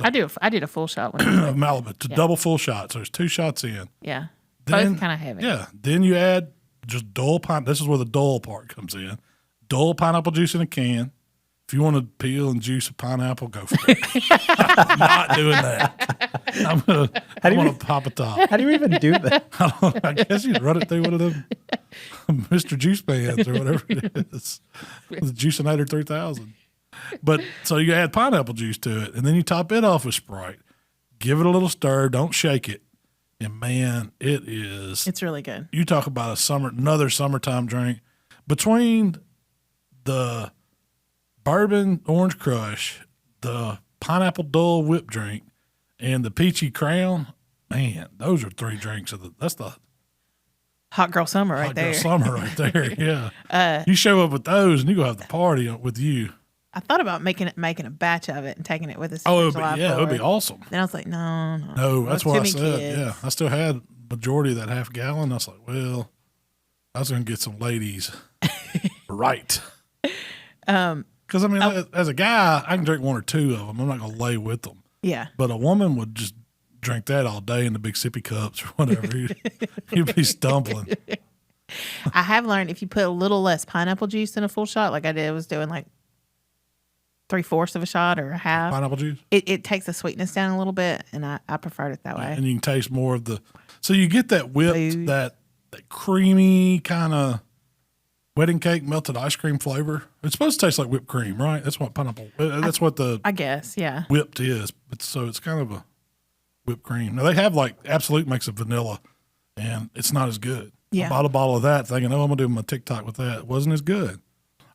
S3: I did a full shot one.
S2: Of Malibu to double full shots. So there's 2 shots in.
S3: Yeah.
S2: Then,
S3: Both kind of heavy.
S2: Yeah. Then you add just Dole pineapple. This is where the Dole part comes in. Dole pineapple juice in a can. If you want to peel and juice a pineapple, go for it. I'm not doing that. I'm gonna pop a top.
S4: How do you even do that?
S2: I guess you'd run it through one of them Mr. Juice pans or whatever it is. The Juicinator 3000. But so you add pineapple juice to it, and then you top it off with Sprite. Give it a little stir. Don't shake it. And man,
S3: It's really good.
S2: You talk about another summertime drink. Between the bourbon orange crush, the pineapple dull whipped drink, and the peachy crown, man, those are three drinks that's the
S3: Hot girl summer right
S2: hot girl
S3: there.
S2: summer right there. Yeah. You show up with those and you go have the party with you.
S3: I thought about making a batch of it and taking it with us.
S2: Oh, it would be awesome.
S3: Then I was like, no.
S2: No, that's what I
S3: too
S2: said.
S3: many kids.
S2: Yeah. I still had majority of that half gallon. I was like, well, I was going to get some ladies right. Because, I mean, as a guy, I can drink one or two of them. I'm not going to lay with them.
S3: Yeah.
S2: But a woman would just drink that all day in the big sippy cups or whatever. You'd be stumbling.
S3: I have learned if you put a little less pineapple juice in a full shot, like I was doing like 3/4 of a shot or a half.
S2: Pineapple juice?
S3: It takes the sweetness down a little bit, and I preferred it that way.
S2: And you can taste more of so you get that whipped,
S3: Food.
S2: that creamy kind of wedding cake melted ice cream flavor. It's supposed to taste like whipped cream, right? That's what that's what the
S3: I guess, yeah.
S2: whipped is. So it's kind of a whipped cream. Now they have Absolute makes a vanilla, and it's not as good.
S3: Yeah.
S2: I bought a bottle of that thinking, I'm going to do my TikTok with that. It wasn't as good.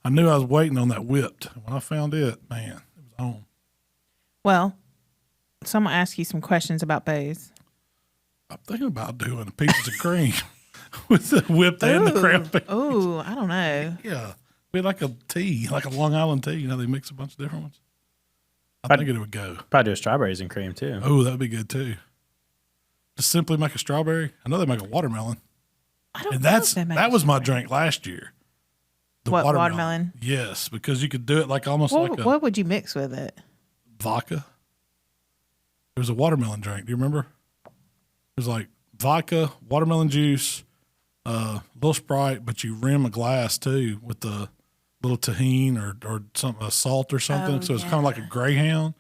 S2: I knew I was waiting on that whipped. When I found it, man, it was on.
S3: Well, so I'm going to ask you some questions about booze.
S2: I'm thinking about doing pieces of cream with the whipped and the cranberry.
S3: Oh, I don't know.
S2: Yeah. Be like a tea, like a Long Island tea. You know, they mix a bunch of different ones. I think it would go.
S4: Probably do strawberries and cream too.
S2: Oh, that would be good too. Just simply make a strawberry. I know they make a watermelon.
S3: I don't
S2: And
S3: know if they make
S2: that was my
S3: strawberry.
S2: drink last year. The
S3: What, watermelon?
S2: Yes, because you could do it like almost like a
S3: What would you mix with it?
S2: vodka. There was a watermelon drink. Do you remember? It was like vodka, watermelon juice, little Sprite, but you rim a glass too with the little tahine or something, a salt or something.
S3: Oh,
S2: So it's kind of like a Greyhound,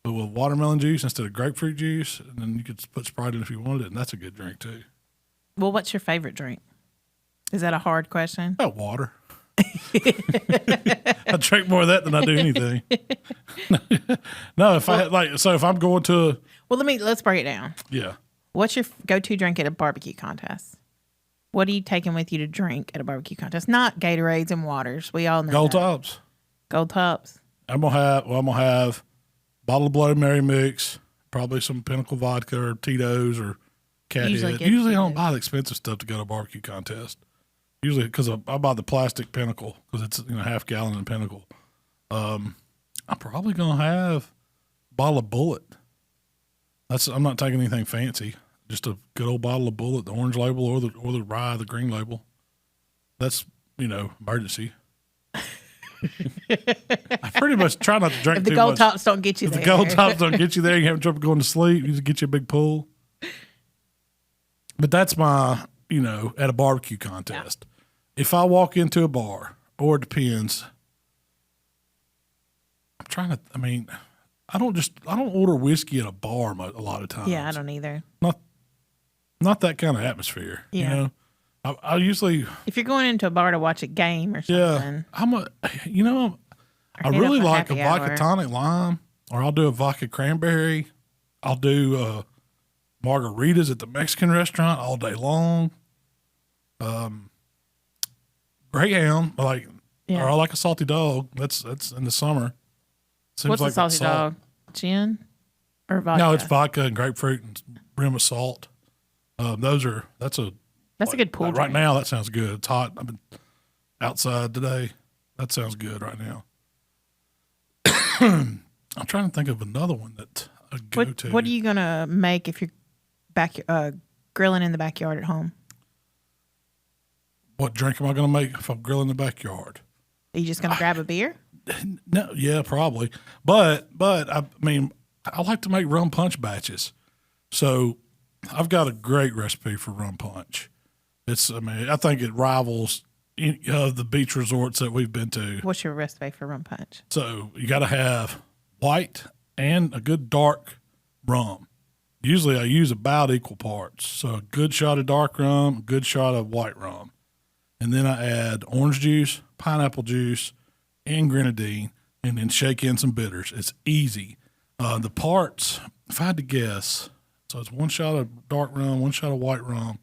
S2: but with watermelon juice instead of grapefruit juice. And then you could put Sprite in if you wanted it, and that's a good drink too.
S3: Well, what's your favorite drink? Is that a hard question?
S2: About water. I drink more of that than I do anything. No, if I'm going to
S3: Well, let's break it down.
S2: yeah.
S3: What's your go-to drink at a barbecue contest? What are you taking with you to drink at a barbecue contest? Not Gatorades and waters. We all know
S2: Gold
S3: that.
S2: Tops.
S3: Gold Tops.
S2: I'm gonna have bottle of Bloody Mary mix, probably some Pinnacle vodka or Tito's or Cat
S3: Usually
S2: Head.
S3: get
S2: Usually I don't
S3: Tito's.
S2: buy the expensive stuff to go to a barbecue contest. Usually because I buy the plastic Pinnacle because it's half gallon in Pinnacle. I'm probably gonna have a bottle of Bullet. I'm not taking anything fancy. Just a good old bottle of Bullet, the orange label or the rye, the green label. That's emergency. I pretty much try not to drink
S3: If the
S2: too
S3: Gold
S2: much.
S3: Tops don't get you
S2: If
S3: there.
S2: the Gold Tops don't get you there, you have trouble going to sleep. You just get you a big pool. But that's my, at a barbecue contest. If I walk into a bar, or it depends, I don't order whiskey at a bar a lot of times.
S3: Yeah, I don't either.
S2: Not that kind of atmosphere.
S3: Yeah.
S2: I usually,
S3: If you're going into a bar to watch a game or something,
S2: I
S3: hit
S2: really
S3: up a
S2: like a
S3: happy
S2: vodka
S3: hour.
S2: tonic lime, or I'll do a vodka cranberry. I'll do margaritas at the Mexican restaurant all day long. Greyhound, or I like a salty dog. That's in the summer. Seems
S3: what's
S2: like
S3: a salty
S2: salt.
S3: dog? Gin or vodka?
S2: No, it's vodka and grapefruit and rim of salt. That's a
S3: good pool
S2: right
S3: drink.
S2: now. That sounds good. It's hot. I've been outside today. That sounds good right now. I'm trying to think of another one that I go to.
S3: What are you gonna make if you're grilling in the backyard at home?
S2: What drink am I going to make if I'm grilling in the backyard?
S3: Are you just gonna grab a beer?
S2: No, yeah, probably. But I like to make rum punch batches. So I've got a great recipe for rum punch. I think it rivals the beach resorts that we've been to.
S3: What's your recipe for rum punch?
S2: So you got to have white and a good dark rum. Usually I use about equal parts. So a good shot of dark rum, a good shot of white rum. And then I add orange juice, pineapple juice, and grenadine. and then shake in some bitters. It's easy. The parts, if I had to guess, so it's 1 shot of dark rum, 1 shot of white rum,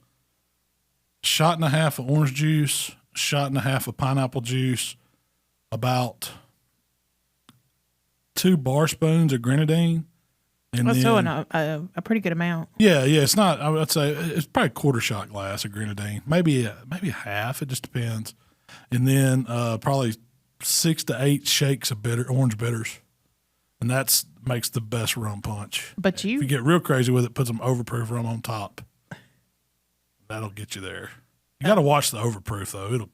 S2: 1.5 shots of orange juice, 1.5 shots of pineapple juice, about 2 bar spoons of grenadine. And
S3: That's so a pretty good amount.
S2: Yeah. It's not, I would say it's probably a 1/4 shot glass of grenadine, maybe a half. It just depends. And then probably 6 to 8 shakes of orange bitters. And that's makes the best rum punch.
S3: But
S2: if you get real crazy with it, put some overproof rum on top. That'll get you there. You got to watch the overproof though.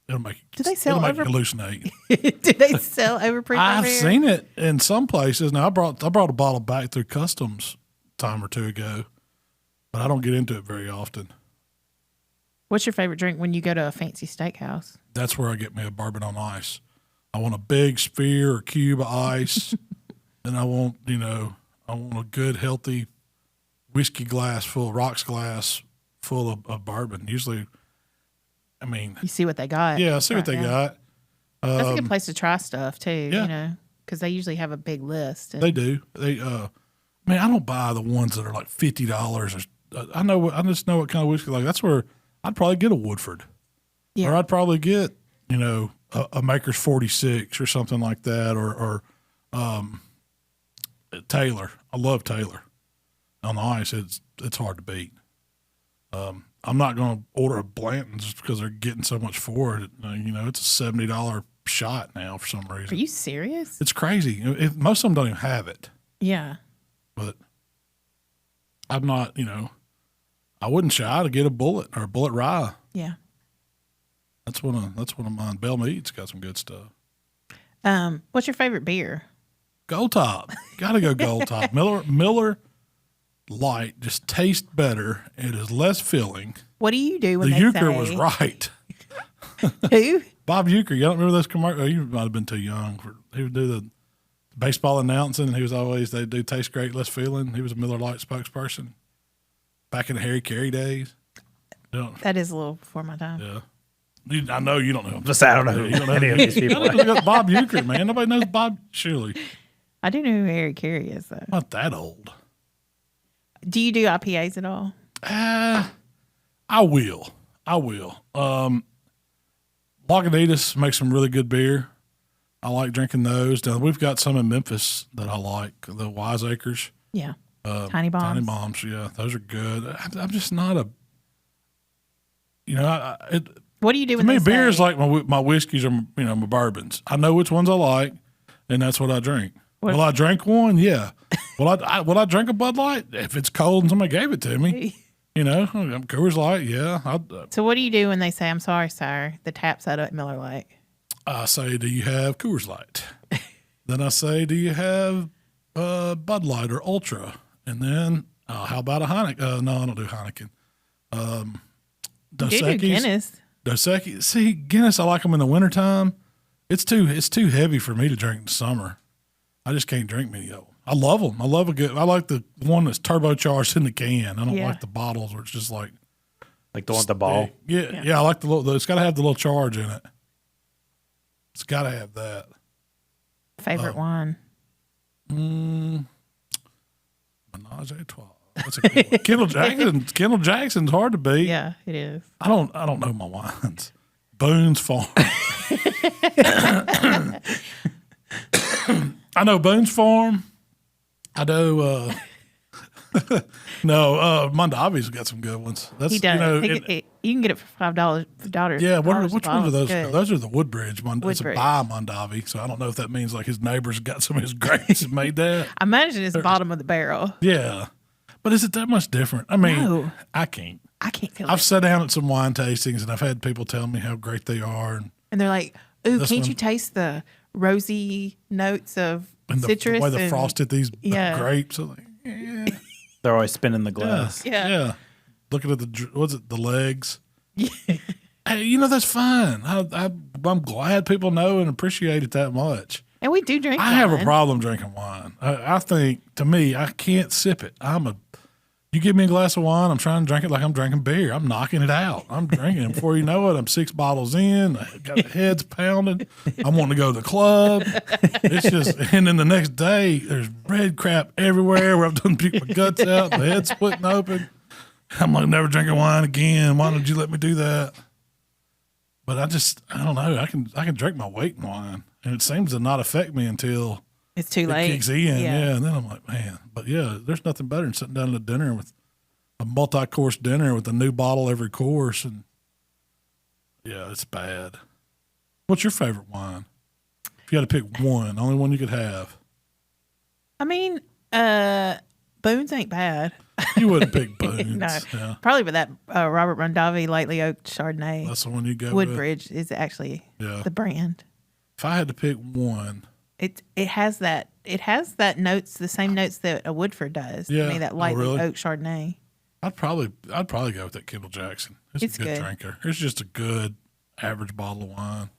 S2: It'll make
S3: do they sell
S2: you hallucinate.
S3: Do they sell overproof?
S2: I've seen it in some places. Now I brought a bottle back through customs a time or two ago, but I don't get into it very often.
S3: What's your favorite drink when you go to a fancy steakhouse?
S2: That's where I get me a bourbon on ice. I want a big sphere or cube of ice, and I want a good healthy whiskey glass full, rocks glass full of bourbon. Usually, I mean,
S3: you see what they got.
S2: Yeah, I see what they got.
S3: That's a good place to try stuff too. Yeah. Because they usually have a big list.
S2: They do. I don't buy the ones that are like $50. I just know what kind of whiskey like. That's where I'd probably get a Woodford, or I'd probably get a Maker's 46 or something like that, or Taylor. I love Taylor. On the ice, it's hard to beat. I'm not going to order a Blanton just because they're getting so much for it. It's a $70 shot now for some reason.
S3: Are you serious?
S2: It's crazy. Most of them don't even have it.
S3: Yeah.
S2: But I'm not, I wouldn't shy to get a Bullet or a Bullet Rye.
S3: Yeah.
S2: That's one of mine. Bell Mead's got some good stuff.
S3: What's your favorite beer?
S2: Gold Top. Got to go Gold Top. Miller Light just tastes better. It is less filling.
S3: What do you do when
S2: the
S3: they
S2: Euchre
S3: say...
S2: was right.
S3: Who?
S2: Bob Euchre. You don't remember those commercials? Oh, you might have been too young. He would do the baseball announcing, and he was always, they do taste great, less filling. He was a Miller Lite spokesperson back in the Harry Carey days.
S3: That is a little before my time.
S2: Yeah. I know you don't know him.
S4: I don't know who any of these people.
S2: Look at Bob Euchre, man. Nobody knows Bob Shirley.
S3: I do know who Harry Carey is, though.
S2: Not that old.
S3: Do you do IPAs at all?
S2: I will. Lagunitas makes some really good beer. I like drinking those. Now, we've got some in Memphis that I like, the Wiseacres.
S3: Yeah. Tiny Bombs.
S2: Tiny Bombs, yeah. Those are good. I'm just not a,
S3: what do you do with
S2: to me, beer is like my whiskeys or, my bourbons. I know which ones I like, and that's what I drink. Will I drink one? Yeah. Will I drink a Bud Light if it's cold and somebody gave it to me? Coors Light, yeah.
S3: So what do you do when they say, "I'm sorry, sir, the tap's out at Miller Lite"? I
S2: say, "Do you have Coors Light?" Then I say, "Do you have Bud Light or Ultra?" And then, how about a Heineken? No, I don't do Heineken.
S3: Dos Equis. Guinness.
S2: Dos Equis. See, Guinness, I like them in the wintertime. It's too heavy for me to drink in the summer. I just can't drink many of them. I love them. I like the one that's turbocharged in the can. I don't like the bottles where it's just like
S4: the one with the ball.
S2: Yeah. I like the little. It's got to have the little charge in it. It's got to have that.
S3: Favorite wine.
S2: Menage a trois. That's a good one. Kendall Jackson's hard to beat.
S3: Yeah, it is.
S2: I don't know my wines. Boone's Farm. I know Boone's Farm. I know. No, Mondavi's got some good ones.
S3: He does. You can get it for $5.
S2: Yeah, which one are those? Those are the Woodbridge. It's a by Mondavi, so I don't know if that means like his neighbors got some of his grapes and made that.
S3: I imagine it's bottom of the barrel.
S2: Yeah, but is it that much different? I mean,
S3: no.
S2: I can't
S3: feel
S2: I've sat down at some wine tastings and I've had people tell me how great they are, and
S3: they're like, "Ooh, can't you taste the rosy notes of citrus?"
S2: The way they frosted these grapes. I'm like, yeah.
S4: They're always spinning the glass.
S3: Yeah.
S2: Looking at the legs. Yeah. Hey, that's fine. I'm glad people know and appreciate it that much.
S3: And we do drink wine.
S2: I have a problem drinking wine. I think, to me, I can't sip it. You give me a glass of wine, I'm trying to drink it like I'm drinking beer. I'm knocking it out. I'm drinking it. Before you know it, I'm 6 bottles in. I got the heads pounding. I'm wanting to go to the club. It's just, and then the next day, there's red crap everywhere where I've done puke my guts out. My head's splitting open. I'm like, never drinking wine again. Why did you let me do that? But I don't know. I can drink my weight in wine, and it seems to not affect me until
S3: It's too late.
S2: it kicks in. Yeah, and then I'm like, man. But yeah, there's nothing better than sitting down at a dinner with a multi-course dinner with a new bottle every course, and yeah, it's bad. What's your favorite wine? If you had to pick one, only one you could have.
S3: I mean, Boone's ain't bad.
S2: You wouldn't pick Boone's.
S3: No,
S2: Yeah.
S3: probably with that Robert Mondavi lightly oaked Chardonnay.
S2: That's the one you go with.
S3: Woodbridge is actually
S2: Yeah.
S3: the brand.
S2: If I had to pick one,
S3: It has that notes, the same notes that a Woodford does.
S2: Yeah.
S3: To me, that
S2: Oh,
S3: lightly
S2: really?
S3: oaked Chardonnay.
S2: I'd probably go with that Kendall Jackson. It's a good drinker. It's just a good average bottle of wine.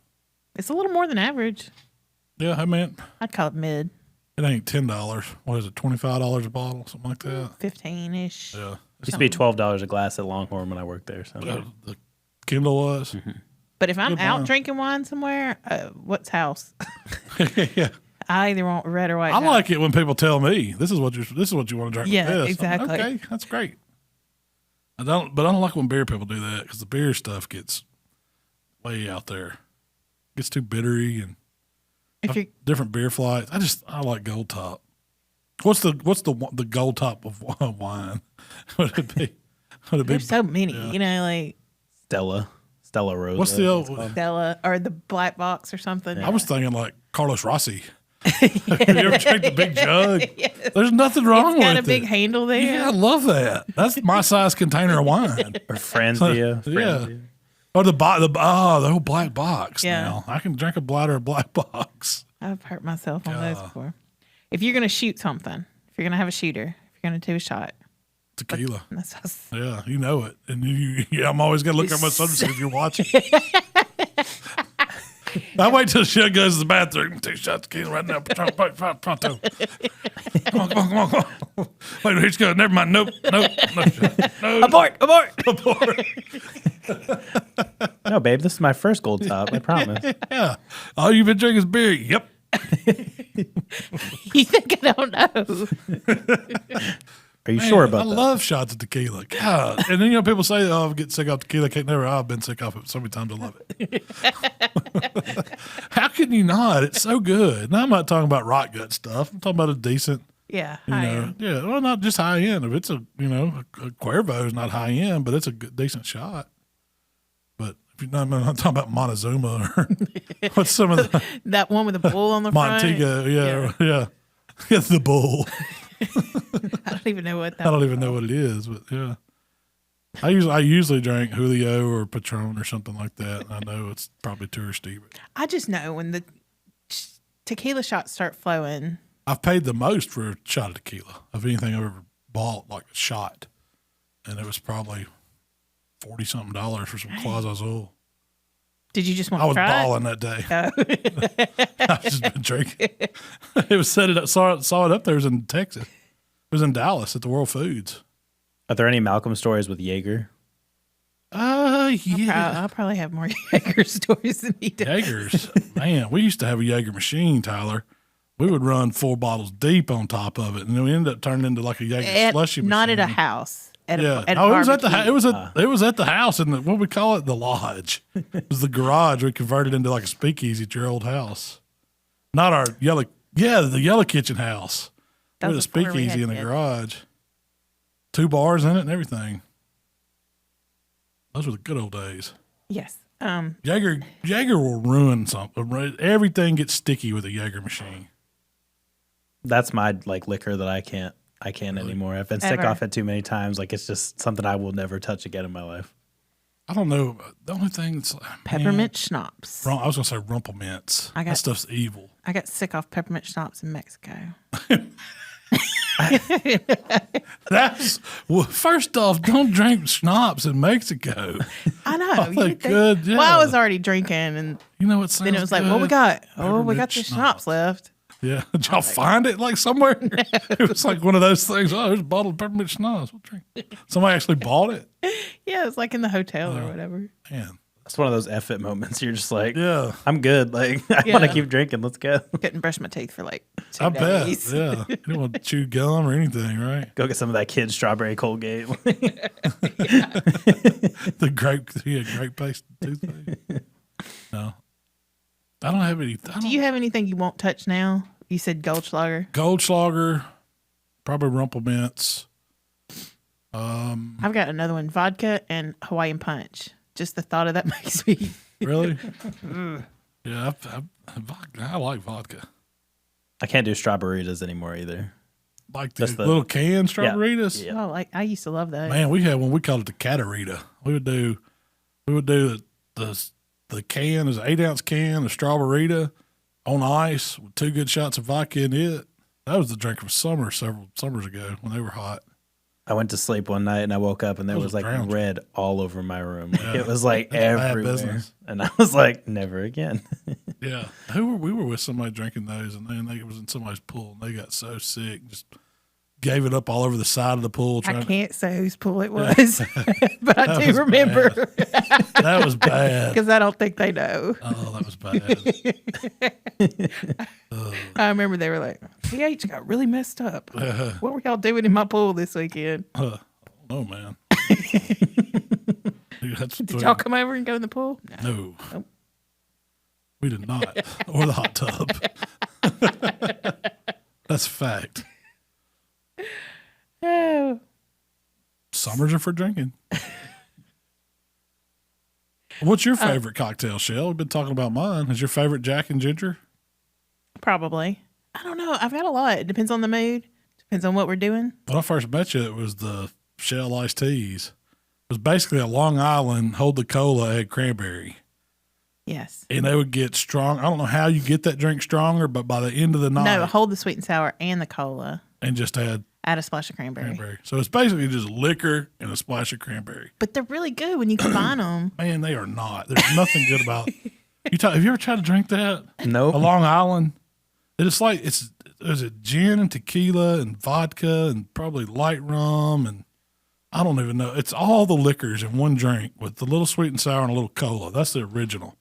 S3: It's a little more than average.
S2: Yeah, I mean,
S3: I'd call it mid,
S2: it ain't $10. What is it? $25 a bottle, something like that.
S3: 15-ish.
S2: Yeah,
S4: Used to be $12 a glass at Longhorn when I worked there. So
S2: the Kindle was.
S3: But if I'm
S2: Good
S3: out
S2: wine.
S3: drinking wine somewhere, what's house?
S2: Yeah,
S3: I either want red or white.
S2: I
S3: house.
S2: like it when people tell me this is what you want to drink.
S3: Yeah,
S2: with this.
S3: exactly.
S2: Okay, that's great. But I don't like when beer people do that because the beer stuff gets way out there. Gets too bittery and
S3: If you're
S2: different beer flights. I like Gold Top. What's the Gold Top of wine? Would it be?
S3: there's so many, like
S4: Stella Rosa.
S2: What's the
S4: it's
S2: old?
S4: called.
S3: Stella or the Black Box or something.
S2: I was thinking like Carlos Rossi. Have you ever drank the big jug?
S3: Yes.
S2: There's nothing wrong
S3: It's got
S2: with
S3: a big
S2: it.
S3: handle there.
S2: Yeah, I love that. That's my size container of wine.
S4: Or Franzia.
S2: Yeah. Or the old black box.
S3: Yeah.
S2: Now I can drink a bladder of black box.
S3: I've hurt myself on those before. If you're gonna shoot something, if you're gonna have a shooter, if you're gonna do a shot,
S2: Tequila.
S3: that's
S2: Yeah, you know it. And I'm always gonna look at my son and see if you're watching. I wait till she goes to the bathroom. 2 shots of tequila right now. Pronto. Come on. Wait, he's going. Never mind. Nope. No.
S3: abort.
S4: No, babe, this is my first Gold Top. I promise.
S2: Yeah. All you've been drinking is beer. Yep.
S3: You think I don't know?
S4: Are you sure about
S2: I
S4: that?
S2: love shots of tequila. God. And then people say, "Oh, I'm getting sick off tequila." I've been sick off it so many times. I love it. How can you not? It's so good. Now I'm not talking about rock gut stuff. I'm talking about a decent.
S3: Yeah,
S2: Yeah, well, not just high end. If it's a Cuervo is not high end, but it's a good, decent shot. But if you're not, I'm not talking about Montezuma or what's some of the
S3: that one with the bull on the front.
S2: Montego. Yeah. It's the bull.
S3: I don't even know what that.
S2: I don't even know what it is, but yeah. I usually drink Julio or Patron or something like that. I know it's probably touristy, but
S3: I just know when the tequila shots start flowing.
S2: I've paid the most for a shot of tequila of anything I've ever bought, like a shot, and it was probably $40-something for some Claus Azul.
S3: Did you just want
S2: I
S3: to
S2: was
S3: try
S2: balling that day. I've just been drinking. It was set it up. Saw it up there. It was in Texas. It was in Dallas at the World Foods.
S4: Are there any Malcolm stories with Jaeger?
S2: Yeah.
S3: I'll probably have more Jaeger stories than he does.
S2: Jaegers. Man, we used to have a Jaeger machine, Tyler. We would run 4 bottles deep on top of it, and then we ended up turning into like a Jaeger slushy machine.
S3: Not at a house. At
S2: Yeah.
S3: a
S2: No, it was at the
S3: barbecue.
S2: it was at the house in what we call it, the lodge. It was the garage. We converted into like a speakeasy at your old house. Not our the yellow kitchen house.
S3: That
S2: We had a
S3: was before we
S2: speakeasy
S3: had
S2: in the
S3: kids.
S2: garage. 2 bars in it and everything. Those were the good old days.
S3: Yes.
S2: Jaeger will ruin something. Everything gets sticky with a Jaeger machine.
S4: That's my liquor that I can't anymore. I've been sick
S3: Ever.
S4: off it too many times. It's just something I will never touch again in my life.
S2: I don't know. The only thing that's
S3: Peppermint schnapps.
S2: wrong. I was gonna say Rumplemints. That stuff's evil.
S3: I got sick off peppermint schnapps in Mexico.
S2: First off, don't drink schnapps in Mexico.
S3: I know.
S2: Oh,
S3: you'd think-
S2: good,
S3: Well, I
S2: yeah.
S3: was already drinking, and
S2: You know what?
S3: then it was like, what we got? Oh, we got the schnapps left.
S2: Yeah. Did y'all find it like somewhere? It was like one of those things. Oh, there's a bottle of peppermint schnapps. We'll drink. Somebody actually bought it?
S3: Yeah, it was like in the hotel or whatever.
S2: Man.
S4: It's one of those F it moments. You're just like,
S2: Yeah.
S4: I'm good. Like, I want to keep drinking. Let's go.
S3: Couldn't brush my teeth for like 2
S2: I
S3: days.
S2: bet. Yeah. You don't want to chew gum or anything, right?
S4: Go get some of that kid's strawberry Colgate.
S2: The grape paste toothpaste. No. I don't have any.
S3: Do you have anything you won't touch now? You said Goldschlager.
S2: Goldschlager, probably Rumplemints.
S3: I've got another one, vodka and Hawaiian punch. Just the thought of that makes me.
S2: Really? Yeah, I like vodka.
S4: I can't do strawberries anymore either.
S2: Like
S4: Just
S2: the
S4: the-
S2: little canned strawberries.
S4: Yeah.
S3: Oh, I used to love those.
S2: Man, we had one. We called it the Catarita. We would do the can is an 8-ounce can of strawberita on ice with 2 good shots of vodka in it. That was the drink of summer several summers ago when they were hot.
S4: I went to sleep one night and I woke up and there
S2: That
S4: was
S2: was
S4: like
S2: drowned.
S4: red all over my room. Like, it was like
S2: That's bad
S4: everywhere.
S2: business.
S4: And I was like, never again.
S2: Yeah, we were with somebody drinking those, and then they was in somebody's pool, and they got so sick, just gave it up all over the side of the pool.
S3: I
S2: Trying
S3: can't say whose pool it was, but I do remember
S2: that was bad.
S3: because I don't think they know.
S2: Oh, that was bad.
S3: I remember they were like, pH got really messed up. What were y'all doing in my pool this weekend?
S2: Oh man. Dude, that's
S3: Did y'all come over and go in the pool? No.
S2: No. We did not. Or the hot tub. That's a fact.
S3: Oh.
S2: Summers are for drinking. What's your favorite cocktail, Shell? We've been talking about mine. Is your favorite Jack and Ginger?
S3: Probably. I don't know. I've got a lot. It depends on the mood. Depends on what we're doing.
S2: When I first met you, it was the Shell iced teas. It was basically a Long Island, hold the cola, add cranberry.
S3: Yes.
S2: And they would get strong. I don't know how you get that drink stronger, but by the end of the night,
S3: No, hold the sweet and sour and the cola.
S2: and just add
S3: Add a splash of cranberry.
S2: cranberry. So it's basically just liquor and a splash of cranberry.
S3: But they're really good when you combine them.
S2: Man, they are not. There's nothing good about. Have you ever tried to drink that?
S4: Nope.
S2: A Long Island. It's like there's a gin and tequila and vodka and probably light rum and I don't even know. It's all the liquors in one drink with the little sweet and sour and a little cola. That's the original.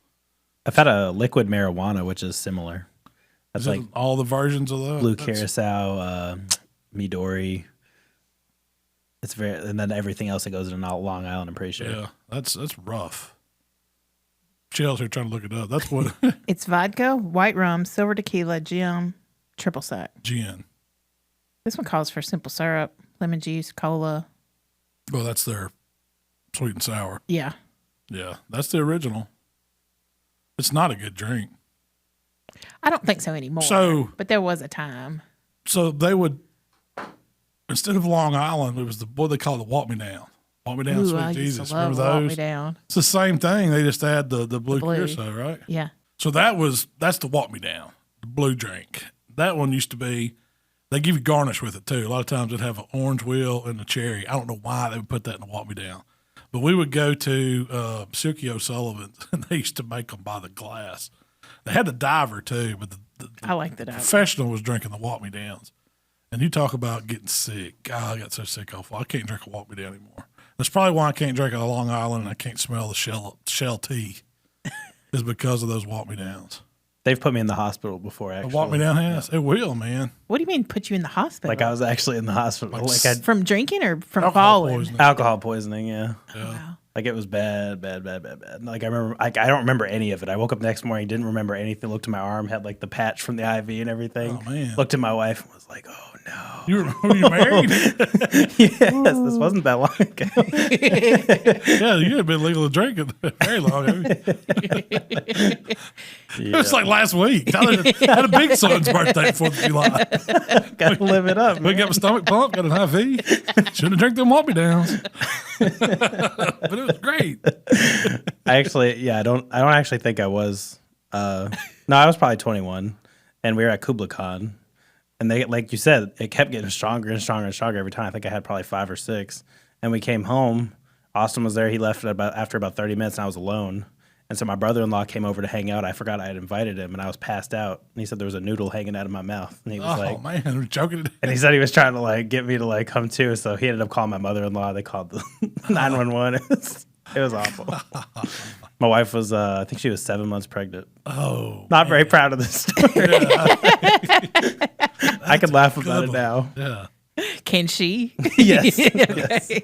S4: I've had a liquid marijuana, which is similar. That's
S2: Is
S4: like
S2: it all the versions of that.
S4: blue
S2: That's-
S4: curacao, Midori. It's and then everything else that goes in Long Island, I'm pretty sure.
S2: Yeah, that's rough. Shell's here trying to look it up. That's what
S3: It's vodka, white rum, silver tequila, gin, triple sec.
S2: gin.
S3: This one calls for simple syrup, lemon juice, cola.
S2: Well, that's their sweet and sour.
S3: Yeah.
S2: Yeah, that's the original. It's not a good drink.
S3: I don't think so anymore.
S2: So-
S3: but there was a time.
S2: So they would, instead of Long Island, it was what they call the Walk Me Down. Walk Me Down,
S3: Ooh,
S2: Sweet
S3: I used
S2: Jesus.
S3: to love
S2: Remember
S3: Walk Me
S2: those?
S3: Down.
S2: It's the same thing. They just add the blue
S3: blue.
S2: curacao, right?
S3: Yeah.
S2: So that's the Walk Me Down, the blue drink. That one used to be, they give you garnish with it too. A lot of times it'd have an orange wheel and a cherry. I don't know why they would put that in the Walk Me Down. But we would go to Silky O'Sullivan's and they used to make them by the glass. They had the diver too, but the
S3: I like that.
S2: professional was drinking the Walk Me Downs. And you talk about getting sick. God, I got so sick off. I can't drink a Walk Me Down anymore. That's probably why I can't drink a Long Island and I can't smell the shell tea. Is because of those Walk Me Downs.
S4: They've put me in the hospital before, actually.
S2: The Walk Me Down has. It will, man.
S3: What do you mean put you in the hospital?
S4: Like I was actually in the hospital. Like I
S3: from drinking or from
S2: Alcohol
S3: falling?
S2: poisoning.
S4: alcohol poisoning, yeah.
S3: Wow.
S4: Like it was bad. Like I remember, I don't remember any of it. I woke up next morning, didn't remember anything. Looked at my arm, had like the patch from the IV and everything.
S2: Oh, man.
S4: Looked at my wife and was like, "Oh no."
S2: Were you married?
S4: Yes, this wasn't that long ago.
S2: Yeah, you had been legal to drink it very long. Haven't you? It was like last week. I had a big son's birthday 4th of July.
S4: Got to live it up.
S2: We got my stomach pumped, got an IV. Shouldn't have drank them Walk Me Downs. But it was great.
S4: I don't actually think I was. No, I was probably 21, and we were at Kubla Khan, and they, like you said, it kept getting stronger and stronger and stronger every time. I think I had probably 5 or 6, and we came home. Austin was there. He left after about 30 minutes, and I was alone. And so my brother-in-law came over to hang out. I forgot I had invited him, and I was passed out. And he said there was a noodle hanging out of my mouth. And he was
S2: Oh man, we're joking.
S4: and he said he was trying to like get me to like come too. So he ended up calling my mother-in-law. They called the 911. It was awful. My wife was, I think she was 7 months pregnant.
S2: Oh,
S4: Not very proud of this story. I could laugh about it now.
S2: yeah.
S3: Can she?
S4: Yes.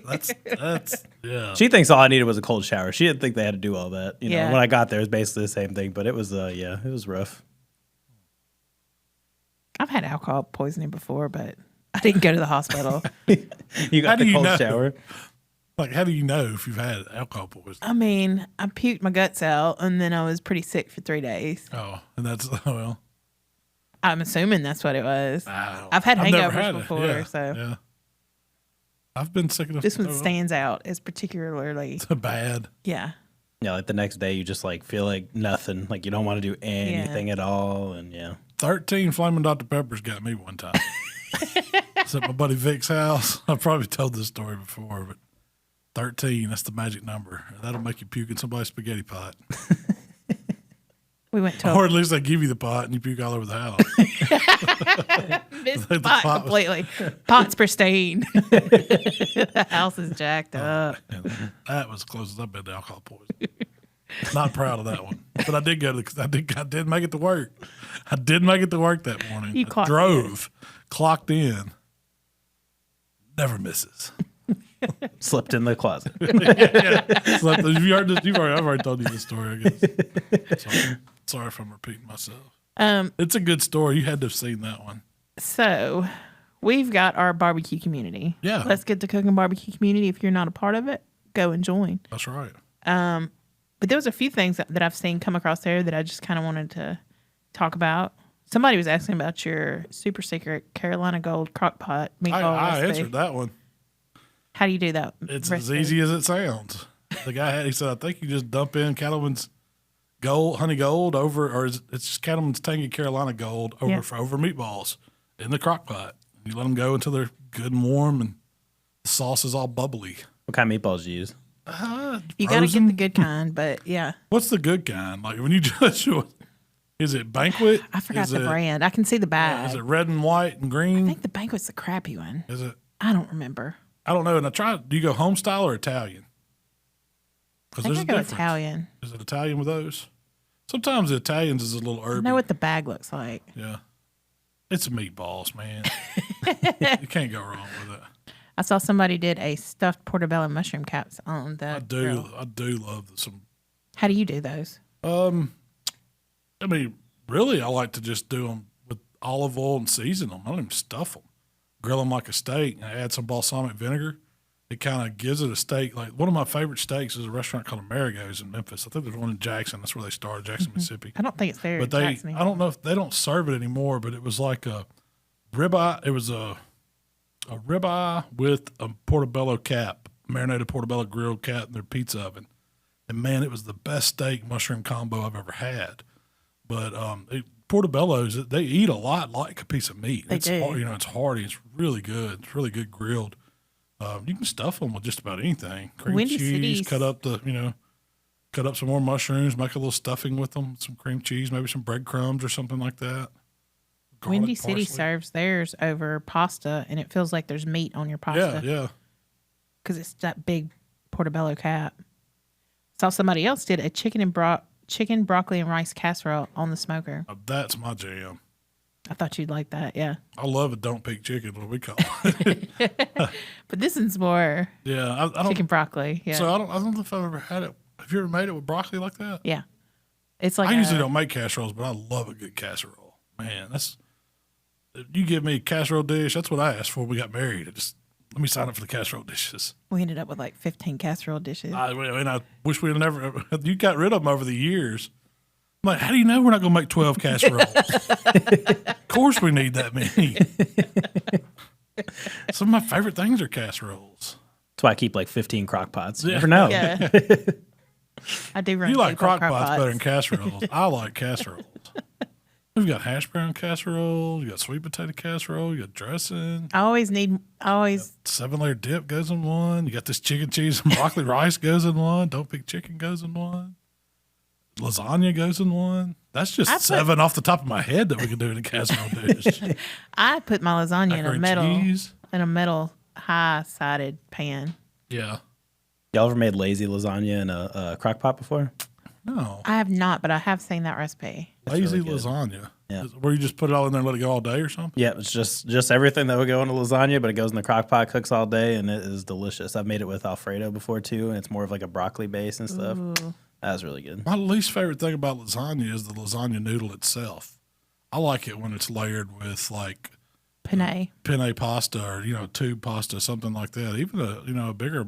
S2: That's yeah.
S4: She thinks all I needed was a cold shower. She didn't think they had to do all that. You know,
S3: Yeah.
S4: when I got there, it was basically the same thing, but it was, it was rough.
S3: I've had alcohol poisoning before, but I didn't go to the hospital.
S4: You got
S2: How do
S4: the
S2: you
S4: cold
S2: know?
S4: shower.
S2: Like, how do you know if you've had alcohol poisoning?
S3: I mean, I puked my guts out, and then I was pretty sick for 3 days.
S2: Oh, and that's well.
S3: I'm assuming that's what it was.
S2: I've
S3: I've had
S2: never
S3: hangovers
S2: had it.
S3: before,
S2: Yeah,
S3: so
S2: yeah. I've been sick enough.
S3: this one stands out as particularly,
S2: bad.
S3: yeah.
S4: Yeah, like the next day, you just like feel like nothing. Like you don't want to do anything at all. And yeah.
S2: 13 Flaming Dr. Peppers got me one time. It's at my buddy Vic's house. I've probably told this story before, but 13, that's the magic number. That'll make you puke in somebody's spaghetti pot.
S3: We went to
S2: Or at least they give you the pot and you puke all over the house.
S3: missed
S2: the
S3: the pot
S2: pot was-
S3: completely. Pot's pristine. The house is jacked up.
S2: And that was as close as I've been to alcohol poisoning. Not proud of that one. But I did go to I did make it to work. I did make it to work that morning.
S3: You
S2: I
S3: clocked
S2: drove, clocked in. Never misses.
S4: Slipped in the closet.
S2: Slept, you heard this, I've already told you this story, I guess. Sorry if I'm repeating myself. It's a good story. You had to have seen that one.
S3: So we've got our barbecue community.
S2: Yeah.
S3: Let's Get to Cooking Barbecue community. If you're not a part of it, go and join.
S2: That's right.
S3: But there was a few things that I've seen come across there that I just kind of wanted to talk about. Somebody was asking about your super secret Carolina Gold crockpot meatball
S2: I
S3: recipe.
S2: answered that one.
S3: How do you do that?
S2: It's
S3: recipe?
S2: as easy as it sounds. The guy he said, I think you just dump in Cattleman's Gold, Honey Gold it's just Cattleman's Tangy Carolina Gold over meatballs in the crock pot. You let them go until they're good and warm and the sauce is all bubbly.
S4: What kind of meatballs do you use?
S3: You got to get
S2: frozen?
S3: the good kind, but yeah.
S2: What's the good kind? Like when you just, is it Banquet?
S3: I forgot
S2: Is
S3: the
S2: it-
S3: brand. I can see the bag.
S2: Is it red and white and green?
S3: I think the Banquet's the crappy one.
S2: Is it?
S3: I don't remember.
S2: I don't know. And do you go home style or Italian? Because
S3: I
S2: there's
S3: think
S2: a
S3: I go
S2: difference.
S3: Italian.
S2: Is it Italian with those? Sometimes the Italians is a little
S3: I
S2: herby.
S3: know what the bag looks like.
S2: Yeah. It's meatballs, man. You can't go wrong with it.
S3: I saw somebody did a stuffed portobello mushroom caps on the grill.
S2: I do love some.
S3: How do you do those?
S2: I mean, really, I like to just do them with olive oil and season them. I don't even stuff them. Grill them like a steak and add some balsamic vinegar. It kind of gives it a steak. Like one of my favorite steaks is a restaurant called Amerigo's in Memphis. I think there's one in Jackson. That's where they started, Jackson, Mississippi.
S3: I don't think it's there.
S2: But
S3: in
S2: I
S3: Jackson
S2: don't know if they don't serve it anymore, but it was like a ribeye. It was a ribeye with a portobello cap, marinated portobello grilled cap in their pizza oven. And man, it was the best steak mushroom combo I've ever had. But portobellos, they eat a lot like a piece of meat.
S3: They
S2: It's
S3: do.
S2: hard, it's hearty. It's really good. It's really good grilled. You can stuff them with just about anything. Cream
S3: Windy
S2: cheese,
S3: City's-
S2: cut up some more mushrooms, make a little stuffing with them, some cream cheese, maybe some breadcrumbs or something like that. Garlic,
S3: Windy City
S2: parsley.
S3: serves theirs over pasta, and it feels like there's meat on your
S2: Yeah,
S3: pasta
S2: yeah.
S3: because it's that big portobello cap. Saw somebody else did a chicken, broccoli, and rice casserole on the smoker.
S2: That's my jam.
S3: I thought you'd like that, yeah.
S2: I love a don't peak chicken, what we call it.
S3: But this one's more
S2: Yeah, I don't.
S3: chicken broccoli. Yeah,
S2: So I don't know if I've ever had it. Have you ever made it with broccoli like that?
S3: yeah. It's like
S2: I usually don't make casseroles, but I love a good casserole. Man, you give me a casserole dish. That's what I asked for. When we got married. Let me sign up for the casserole dishes.
S3: We ended up with like 15 casserole dishes.
S2: I wish we'd never. You got rid of them over the years. I'm like, how do you know we're not going to make 12 casseroles? Of course, we need that many. Some of my favorite things are casseroles.
S4: That's why I keep like 15 crock pots. You
S2: Yeah.
S4: never know.
S3: Yeah. I do run.
S2: You like
S3: deep on
S2: crock pots better than
S3: pots.
S2: casseroles. I like casseroles. We've got hash brown casserole. You got sweet potato casserole. You got dressing.
S3: I always
S2: 7-layer dip goes in one. You got this chicken cheese and broccoli rice goes in one. Don't pick chicken goes in one. lasagna goes in one. That's just seven off the top of my head that we can do in a casserole dish.
S3: I put my lasagna in
S2: Cheese.
S3: a metal high-sided pan.
S2: Yeah.
S4: Y'all ever made lazy lasagna in a crock pot before?
S2: No.
S3: I have not, but I have seen that recipe.
S2: Lazy
S4: really good.
S2: lasagna.
S4: Yeah.
S2: Where you just put it all in there and let it go all day or something?
S4: Yeah, it's just everything that would go in a lasagna, but it goes in the crock pot, cooks all day, and it is delicious. I've made it with Alfredo before too, and it's more of like a broccoli base and stuff.
S3: Ooh.
S4: That was really good.
S2: My least favorite thing about lasagna is the lasagna noodle itself. I like it when it's layered with like
S3: Penne
S2: pasta or, tube pasta, something like that. Even a bigger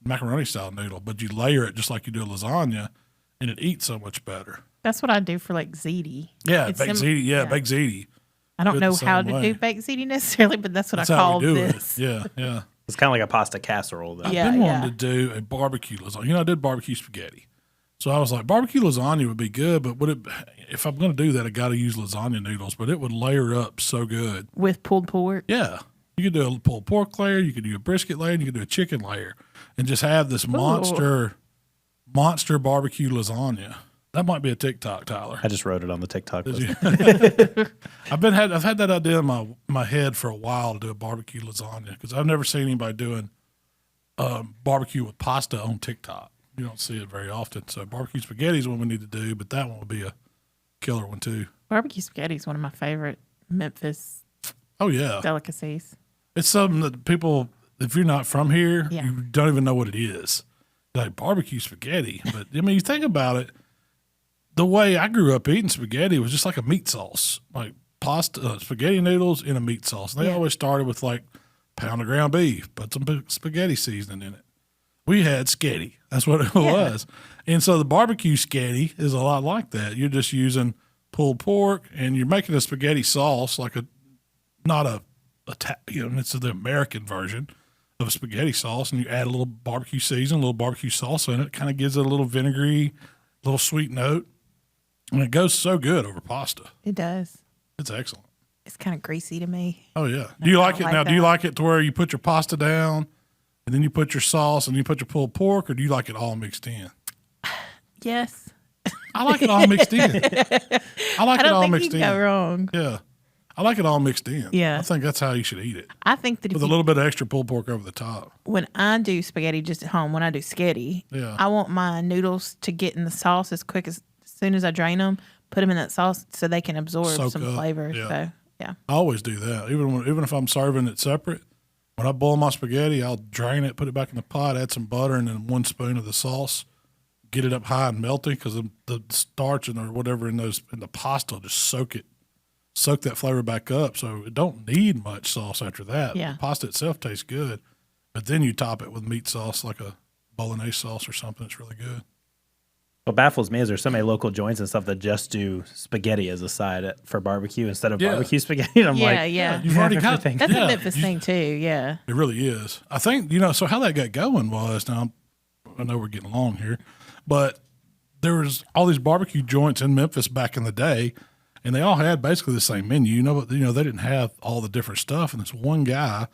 S2: macaroni style noodle, but you layer it just like you do a lasagna and it eats so much better.
S3: That's what I do for like ziti.
S2: Yeah,
S3: It's
S2: baked ziti. Yeah, baked ziti.
S3: I don't
S2: Do it
S3: know
S2: the
S3: how
S2: same
S3: to
S2: way.
S3: do baked ziti necessarily, but that's what
S2: That's
S3: I
S2: how
S3: call
S2: we do
S3: this.
S2: it. Yeah, yeah.
S4: It's kind of like a pasta casserole, though.
S3: Yeah.
S2: I've been wanting to do a barbecue lasagna. I did barbecue spaghetti. So I was like, barbecue lasagna would be good, but if I'm going to do that, I got to use lasagna noodles, but it would layer up so good.
S3: With pulled pork.
S2: Yeah. You could do a pulled pork layer, you could do a brisket layer, and you could do a chicken layer and just have this monster barbecue lasagna. That might be a TikTok, Tyler.
S4: I just wrote it on the TikTok list.
S2: I've had that idea in my head for a while to do a barbecue lasagna because I've never seen anybody doing barbecue with pasta on TikTok. You don't see it very often. So barbecue spaghetti is one we need to do, but that one would be a killer one too.
S3: Barbecue spaghetti is one of my favorite Memphis
S2: Oh yeah,
S3: delicacies.
S2: it's something that people, if you're not from here,
S3: Yeah.
S2: you don't even know what it is. Like barbecue spaghetti, but I mean, you think about it. The way I grew up eating spaghetti was just like a meat sauce, like pasta, spaghetti noodles in a meat sauce. They
S3: Yeah.
S2: always started with like pound of ground beef, put some spaghetti seasoning in it. We had sketty. That's what it was. And so the barbecue sketty is a lot like that. You're just using pulled pork and you're making a spaghetti sauce, like it's the American version of a spaghetti sauce. And you add a little barbecue season, a little barbecue sauce in it. Kind of gives it a little vinegary, little sweet note. And it goes so good over pasta.
S3: It does.
S2: It's excellent.
S3: It's kind of greasy to me.
S2: Oh, yeah. Do you like it
S3: like
S2: now? Do you
S3: that.
S2: like it to where you put your pasta down and then you put your sauce and you put your pulled pork, or do you like it all mixed in?
S3: Yes.
S2: I like it all mixed in. I like
S3: I
S2: it
S3: don't
S2: all
S3: think you
S2: mixed
S3: can
S2: in.
S3: go wrong.
S2: Yeah. I like it all mixed in.
S3: Yeah.
S2: I think that's how you should eat it.
S3: I think that if
S2: With a little bit of extra pulled pork over the top.
S3: when I do spaghetti just at home, when I do sketty,
S2: Yeah.
S3: I want my noodles to get in the sauce as quick as soon as I drain them, put them in that sauce so they can absorb
S2: Soak
S3: some
S2: up,
S3: flavors.
S2: yeah.
S3: So, yeah.
S2: I always do that. Even if I'm serving it separate, when I boil my spaghetti, I'll drain it, put it back in the pot, add some butter, and then 1 spoon of the sauce. Get it up high and melty because the starch or whatever in the pasta will just soak that flavor back up. So it don't need much sauce after that.
S3: Yeah.
S2: The pasta itself tastes good, but then you top it with meat sauce like a bolognese sauce or something. It's really good.
S4: What baffles me is there's so many local joints and stuff that just do spaghetti as a side for barbecue instead of
S2: Yeah.
S4: barbecue spaghetti. And I'm
S3: Yeah,
S4: like,
S3: yeah.
S2: You've already got
S4: everything.
S3: That's
S2: yeah,
S3: a Memphis thing too. Yeah.
S2: It really is. I think, so how that got going was, now I know we're getting along here, but there was all these barbecue joints in Memphis back in the day, and they all had basically the same menu. But they didn't have all the different stuff. And this one guy,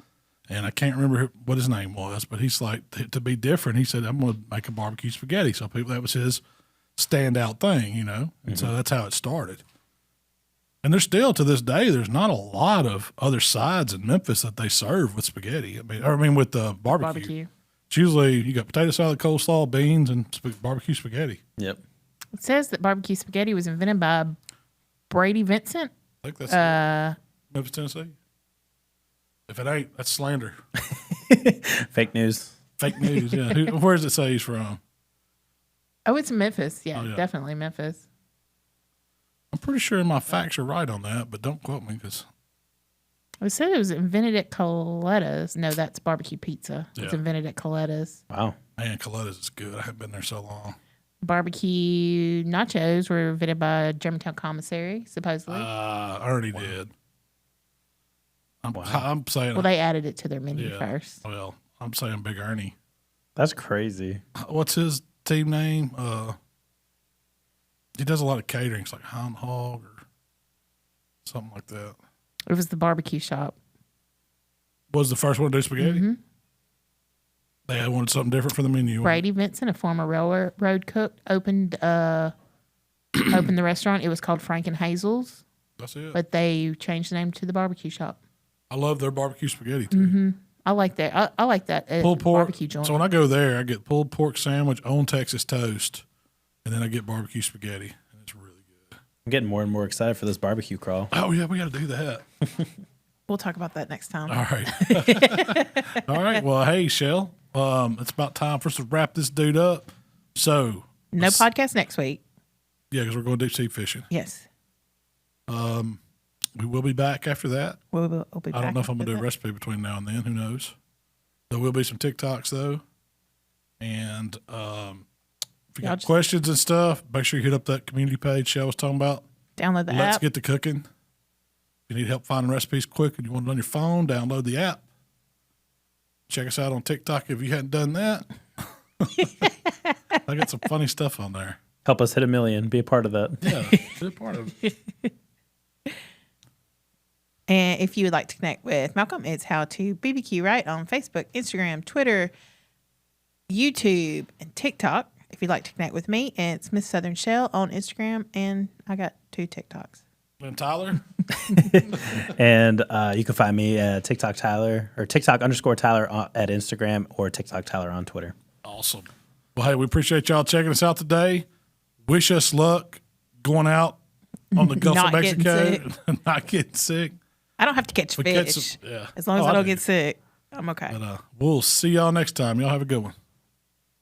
S2: and I can't remember what his name was, but he's like, to be different, he said, I'm going to make a barbecue spaghetti. So that was his standout thing, and so that's how it started. And there's still, to this day, there's not a lot of other sides in Memphis that they serve with spaghetti. I mean with barbecue.
S3: Barbecue.
S2: It's usually you got potato salad, coleslaw, beans, and barbecue spaghetti.
S4: Yep.
S3: It says that barbecue spaghetti was invented by Brady Vincent.
S2: I think that's it. Memphis, Tennessee. If it ain't, that's slander.
S4: Fake news.
S2: Fake news, yeah. Where does it say he's from?
S3: Oh, it's Memphis. Yeah,
S2: Oh, yeah.
S3: definitely Memphis.
S2: I'm pretty sure my facts are right on that, but don't quote me because
S3: It said it was invented at Coletta's. No, that's barbecue pizza. It's
S2: Yeah.
S3: invented at Coletta's.
S4: Wow.
S2: man, Coletta's is good. I haven't been there so long.
S3: Barbecue nachos were invented by Germantown Commissary, supposedly.
S2: I already did. I'm saying.
S3: Well, they added it to their menu
S2: yeah.
S3: first.
S2: Well, I'm saying Big Ernie.
S4: That's crazy.
S2: What's his team name? He does a lot of catering. It's like Hound Hog or something like that.
S3: It was the barbecue shop.
S2: Was the first one to do spaghetti?
S3: Mm-hmm.
S2: They wanted something different for the menu.
S5: Brady Vincent, a former railroad cook, opened the restaurant. It was called Frank and Hazel's,
S2: That's it.
S5: but they changed the name to the barbecue shop.
S2: I love their barbecue spaghetti too.
S5: I like that. I like that
S2: Pulled pork.
S5: barbecue joint.
S2: So when I go there, I get pulled pork sandwich on Texas toast, and then I get barbecue spaghetti, and it's really good.
S4: I'm getting more and more excited for this barbecue crawl.
S2: Oh yeah, we got to do that.
S3: We'll talk about that next time.
S2: All right. All right. Well, hey, Shell, it's about time for us to wrap this dude up. So
S3: No podcast next week.
S2: yeah, because we're going deep sea fishing.
S3: Yes.
S2: We will be back after that.
S3: We'll be back
S2: I don't know if I'm
S3: after
S2: gonna do a
S3: that.
S2: recipe between now and then. Who knows? There will be some TikToks though, and if you
S3: Y'all
S2: got
S3: just-
S2: questions and stuff, make sure you hit up that community page Shell was talking about.
S3: Download the
S2: Let's
S3: app.
S2: get to cooking. If you need help finding recipes quick and you want it on your phone, download the app. Check us out on TikTok if you hadn't done that. I got some funny stuff on there.
S4: Help us hit 1 million. Be a part of that.
S2: Yeah, be a part of it.
S3: And if you would like to connect with Malcolm, it's HowToBBQRight on Facebook, Instagram, Twitter, YouTube, and TikTok. If you'd like to connect with me, it's Miss Southern Shell on Instagram, and I got 2 TikToks.
S2: And Tyler,
S4: And you can find me at TikTok Tyler or TikTok_Tyler at Instagram or TikTok Tyler on Twitter.
S2: awesome. Well, hey, we appreciate y'all checking us out today. Wish us luck going out on the Gulf of
S3: Not getting
S2: Mexico and not getting sick.
S3: I don't have to catch
S2: We
S3: fish.
S2: catch some- yeah.
S3: As long as
S2: Oh,
S3: I
S2: I
S3: don't
S2: do.
S3: get sick, I'm okay.
S2: But we'll see y'all next time. Y'all have a good one.